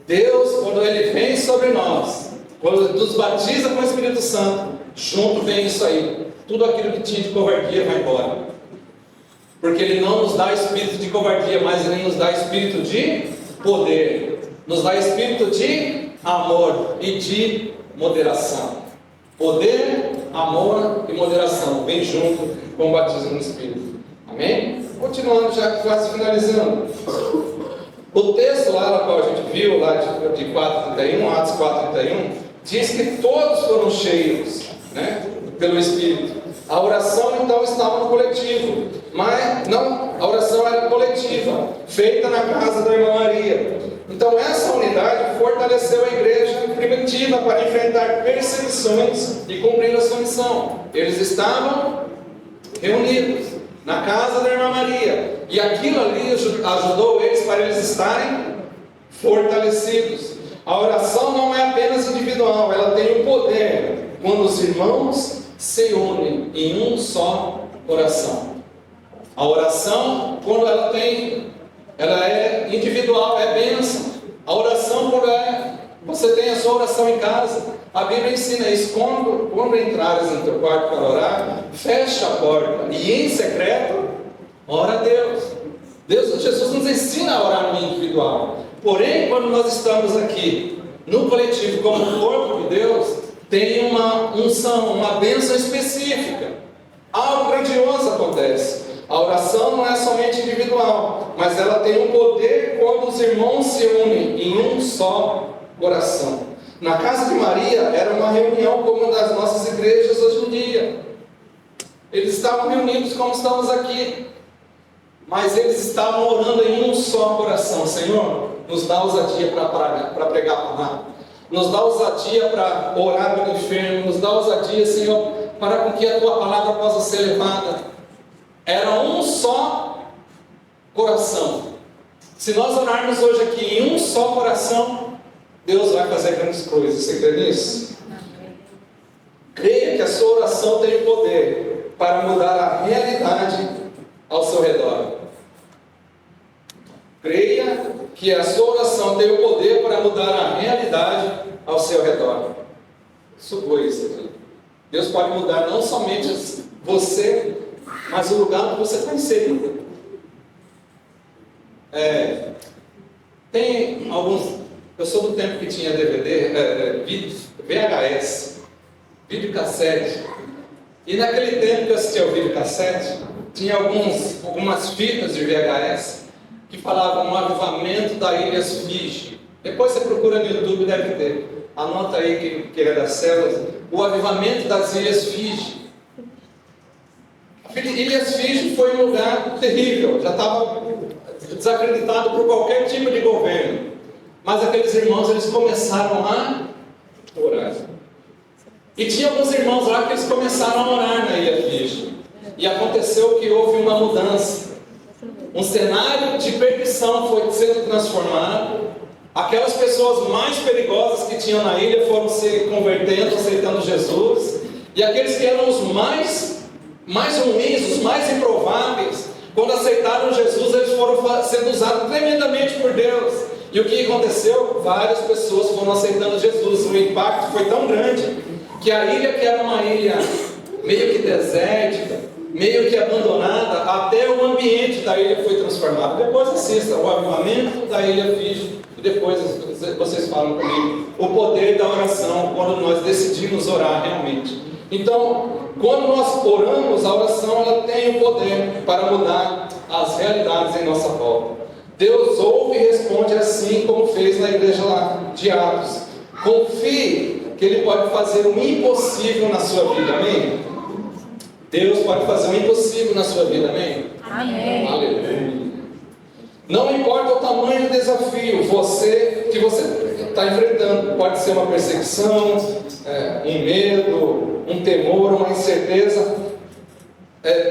Deus, quando Ele vem sobre nós, quando nos batiza com o Espírito Santo, junto vem isso aí. Tudo aquilo que tinha de covardia vai embora. Porque Ele não nos dá espírito de covardia, mas Ele nos dá espírito de poder. Nos dá espírito de amor e de moderação. Poder, Amor e moderação vem junto com o batismo no Espírito. Amém? Continuando, já quase finalizando. O texto lá, qual a gente viu, lá de 4:31, Atos 4:31, diz que todos foram cheios, né, pelo Espírito. A oração então estava no coletivo, mas não, a oração era coletiva, feita na casa da irmã Maria. Então essa unidade fortaleceu a igreja primitiva para enfrentar perseguições e cumprir a sua missão. Eles estavam reunidos na casa da irmã Maria, e aquilo ali ajudou eles para eles estarem fortalecidos. A oração não é apenas individual, ela tem o poder quando os irmãos se unem em um só coração. A oração, quando ela é individual, é bênção. A oração, quando você tem a sua oração em casa, a Bíblia ensina isso. Quando entrares no teu quarto para orar, fecha a porta e em secreto, ora a Deus. Jesus nos ensina a orar no individual. Porém, quando nós estamos aqui no coletivo como corpo de Deus, tem uma unção, uma bênção específica. Algo grandioso acontece. A oração não é somente individual, mas ela tem um poder quando os irmãos se unem em um só coração. Na casa de Maria era uma reunião como uma das nossas igrejas hoje em dia. Eles estavam reunidos como estamos aqui, mas eles estavam orando em um só coração. Senhor, nos dá ousadia para pregar a palavra, nos dá ousadia para orar pelo enfermo, nos dá ousadia, Senhor, para com que a tua palavra possa ser levada. Era um só coração. Se nós orarmos hoje aqui em um só coração, Deus vai fazer grandes coisas. Você crê nisso? Creia que a sua oração tem poder para mudar a realidade ao seu redor. Creia que a sua oração tem o poder para mudar a realidade ao seu redor. Supõe isso aqui. Deus pode mudar não somente você, mas o lugar que você está inserido. Tem alguns... Eu sou do tempo que tinha DVD, VHS, videocassete. E naquele tempo que eu assistia ao videocassete, tinha algumas fitas de VHS que falavam um avivamento da Ilhas Fiji. Depois você procura no YouTube, deve ter. Anota aí que é das células. O avivamento das Ilhas Fiji. Ilhas Fiji foi um lugar terrível, já estava desacreditado por qualquer tipo de governo. Mas aqueles irmãos, eles começaram a orar. E tinha alguns irmãos lá que eles começaram a orar na Ilha Fiji. E aconteceu que houve uma mudança. Um cenário de perdição foi sendo transformado. Aquelas pessoas mais perigosas que tinham na ilha foram se convertendo, aceitando Jesus. E aqueles que eram os mais ruins, os mais improváveis, quando aceitaram Jesus, eles foram sendo usados tremendamente por Deus. E o que aconteceu? Várias pessoas foram aceitando Jesus. O impacto foi tão grande que a ilha, que era uma ilha meio que desértica, meio que abandonada, até o ambiente da ilha foi transformado. Depois assista o avivamento da Ilha Fiji, e depois vocês falam comigo o poder da oração, quando nós decidimos orar realmente. Então, quando nós oramos, a oração ela tem o poder para mudar as realidades em nossa volta. Deus ouve e responde assim como fez na igreja lá de Atos. Confie que Ele pode fazer o impossível na sua vida, amém? Deus pode fazer o impossível na sua vida, amém? Amém. Aleluia. Não importa o tamanho do desafio que você está enfrentando, pode ser uma perseguição, um medo, um temor, uma incerteza,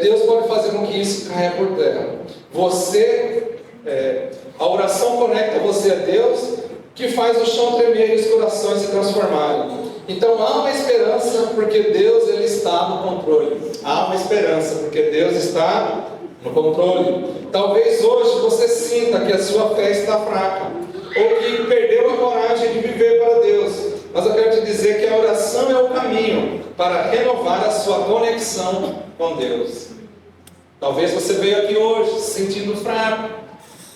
Deus pode fazer com que isso caia por terra. A oração conecta você a Deus, que faz o chão tremer e os corações se transformarem. Então há uma esperança, porque Deus ele está no controle. Há uma esperança, porque Deus está no controle. Talvez hoje você sinta que a sua fé está fraca, ou que perdeu a coragem de viver para Deus. Mas eu quero te dizer que a oração é o caminho para renovar a sua conexão com Deus. Talvez você veio aqui hoje se sentindo fraco,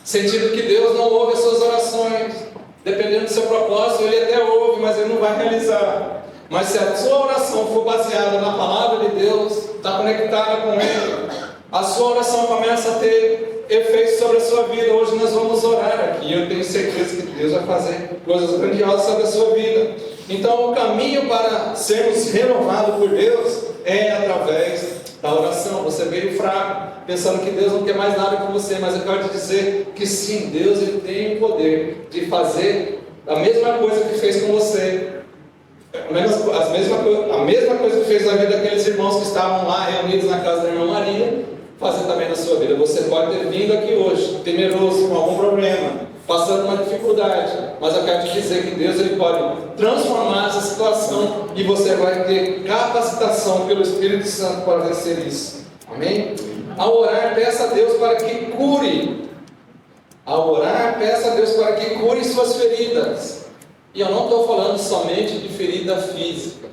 sentindo que Deus não ouve as suas orações. Dependendo do seu propósito, Ele até ouve, mas Ele não vai realizar. Mas se a sua oração for baseada na palavra de Deus, está conectada com Ele, a sua oração começa a ter efeito sobre a sua vida. Hoje nós vamos orar aqui. Eu tenho certeza que Deus vai fazer coisas grandiosas sobre a sua vida. Então o caminho para sermos renovados por Deus é através da oração. Você veio fraco, pensando que Deus não quer mais nada com você, mas eu quero te dizer que sim, Deus ele tem o poder de fazer a mesma coisa que fez com você. A mesma coisa que fez na vida daqueles irmãos que estavam lá reunidos na casa da irmã Maria, fazer também na sua vida. Você pode ter vindo aqui hoje, temeroso, com algum problema, passando uma dificuldade, mas eu quero te dizer que Deus ele pode transformar essa situação e você vai ter capacitação pelo Espírito Santo para vencer isso. Amém? Ao orar, peça a Deus para que cure. Ao orar, peça a Deus para que cure suas feridas. E eu não estou falando somente de ferida física.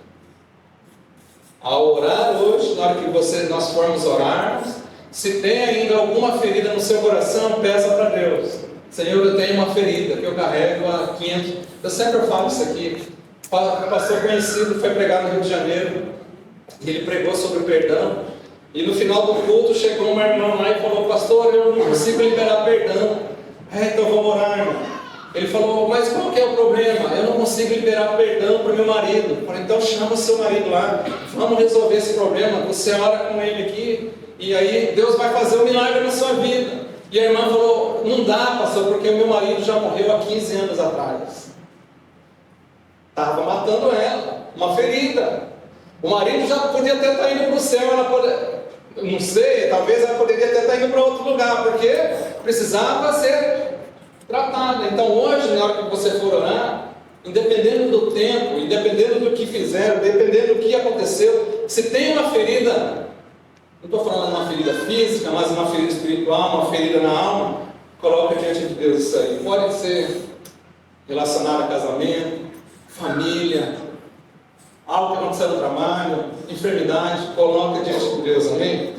Ao orar hoje, na hora que nós formos orar, se tem ainda alguma ferida no seu coração, peça para Deus. Senhor, eu tenho uma ferida que eu carrego há 500. Eu sempre falo isso aqui. Um pastor conhecido foi pregar no Rio de Janeiro. E ele pregou sobre o perdão. E no final do culto chegou uma irmã lá e falou: pastor, eu não consigo liberar perdão. Então vamos orar, irmão. Ele falou: mas qual que é o problema? Eu não consigo liberar perdão para o meu marido. Eu falei: então chama o seu marido lá, vamos resolver esse problema. Você ora com ele aqui, e aí Deus vai fazer um milagre na sua vida. E a irmã falou: não dá, pastor, porque o meu marido já morreu há 15 anos atrás. Estava matando ela, uma ferida. O marido já podia até estar indo para o céu, não sei, talvez ela poderia até estar indo para outro lugar, porque precisava ser tratada. Então hoje, na hora que você for orar, independendo do tempo, independendo do que fizeram, dependendo do que aconteceu, se tem uma ferida, não estou falando de uma ferida física, mas uma ferida espiritual, uma ferida na alma, coloca diante de Deus isso aí. Pode ser relacionado a casamento, família, algo que aconteceu no trabalho, enfermidade, coloca diante de Deus, amém?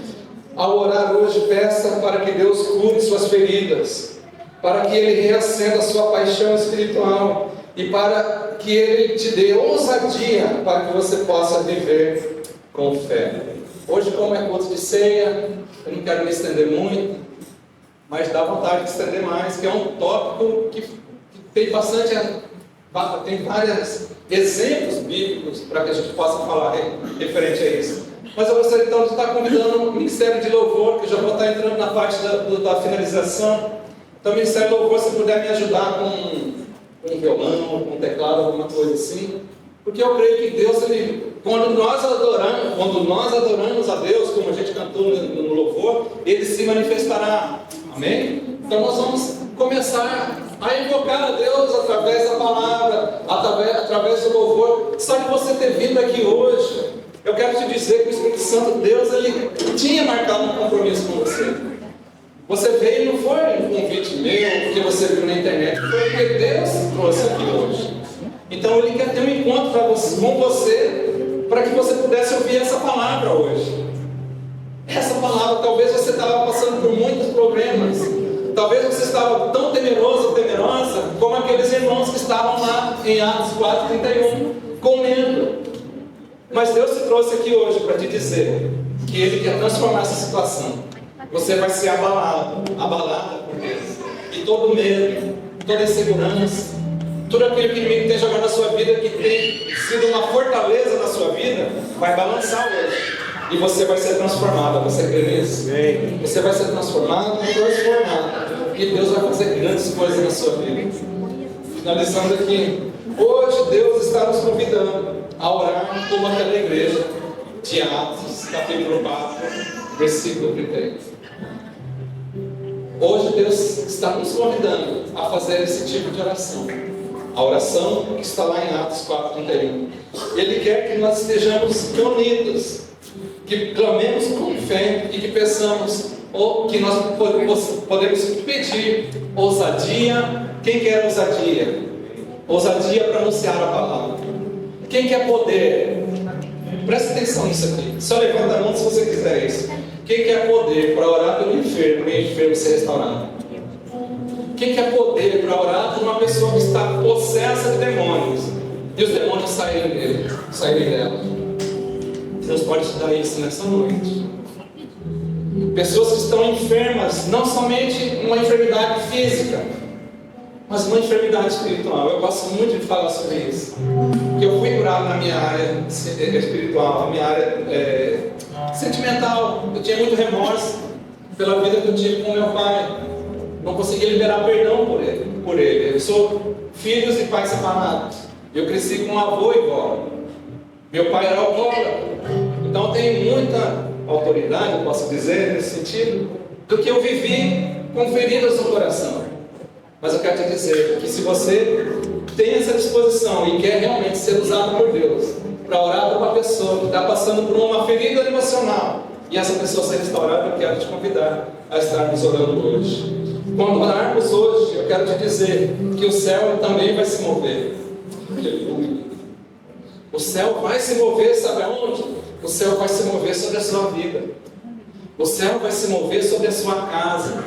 Ao orar hoje, peça para que Deus cure suas feridas, para que Ele reacenda a sua paixão espiritual e para que Ele te dê ousadia para que você possa viver com fé. Hoje, como é culto de ceia, eu não quero me estender muito, mas dá vontade de estender mais, que é um tópico que tem bastante, tem vários exemplos bíblicos para que a gente possa falar referente a isso. Mas eu gostaria então de estar convidando o Ministério de Louvor, que já vou estar entrando na parte da finalização. Então, Ministério de Louvor, se puder me ajudar com um violão, com um teclado, alguma coisa assim. Porque eu creio que Deus, quando nós adoramos a Deus, como a gente cantou no louvor, Ele se manifestará. Amém? Então nós vamos começar a invocar a Deus através da palavra, através do louvor. Só de você ter vindo aqui hoje, eu quero te dizer que o Espírito Santo, Deus, Ele tinha marcado um compromisso com você. Você veio, não foi um convite meu, porque você viu na internet, foi porque Deus trouxe aqui hoje. Então Ele quer ter um encontro com você, para que você pudesse ouvir essa palavra hoje. Essa palavra, talvez você estava passando por muitos problemas, talvez você estava tão temeroso ou temerosa, como aqueles irmãos que estavam lá em Atos 4:31, com medo. Mas Deus te trouxe aqui hoje para te dizer que Ele quer transformar essa situação. Você vai ser abalada por Deus. E todo medo, toda insegurança, tudo aquilo que o inimigo tem jogado na sua vida, que tem sido uma fortaleza na sua vida, vai balançar hoje. E você vai ser transformada. Você crê nisso? Você vai ser transformado e transformado. E Deus vai fazer grandes coisas na sua vida. Finalizando aqui. Hoje Deus está nos convidando a orar como aquela igreja de Atos, capítulo 4, versículo 30. Hoje Deus está nos convidando a fazer esse tipo de oração. A oração que está lá em Atos 4:31. Ele quer que nós estejamos reunidos, que clamemos com fé e que peçamos, ou que nós podemos pedir ousadia. Quem quer ousadia? Ousadia para anunciar a palavra. Quem quer poder? Presta atenção nisso aqui. Só levanta a mão se você quiser isso. Quem quer poder para orar pelo enfermo e o enfermo ser restaurado? Quem quer poder para orar por uma pessoa que está possessa de demônios e os demônios saírem dela. Deus pode te dar isso nessa noite. Pessoas que estão enfermas, não somente uma enfermidade física, mas uma enfermidade espiritual. Eu gosto muito de falar sobre isso, porque eu fui curado na minha área espiritual, na minha área sentimental. Eu tinha muito remorso pela vida que eu tive com meu pai. Não conseguia liberar perdão por ele. Eu sou filhos e pais separados. Eu cresci com um avô e vó. Meu pai era alcoólatra. Então eu tenho muita autoridade, eu posso dizer, nesse sentido, do que eu vivi com feridas no coração. Mas eu quero te dizer que se você tem essa disposição e quer realmente ser usado por Deus para orar por uma pessoa que está passando por uma ferida emocional e essa pessoa ser restaurada, eu quero te convidar a estarmos orando hoje. Quando orarmos hoje, eu quero te dizer que o céu também vai se mover. Aleluia. O céu vai se mover, sabe aonde? O céu vai se mover sobre a sua vida. O céu vai se mover sobre a sua casa.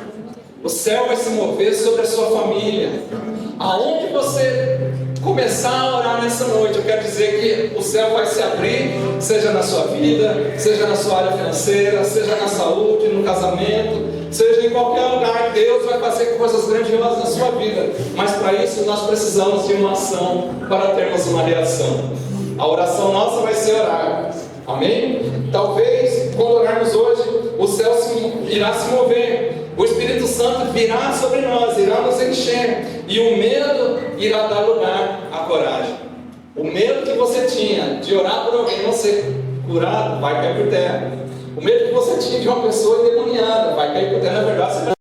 O céu vai se mover sobre a sua família. Aonde você começar a orar nessa noite, eu quero dizer que o céu vai se abrir, seja na sua vida, seja na sua área financeira, seja na saúde, no casamento, seja em qualquer lugar. Deus vai fazer coisas grandiosas na sua vida. Mas para isso nós precisamos de uma ação para termos uma reação. A oração nossa vai ser orar. Amém? Talvez, quando orarmos hoje, o céu irá se mover. O Espírito Santo virá sobre nós, irá nos encher. E o medo irá dar lugar à coragem. O medo que você tinha de orar por alguém não ser curado, vai cair por terra. O medo que você tinha de uma pessoa endemoniada, vai cair por terra. Na verdade, você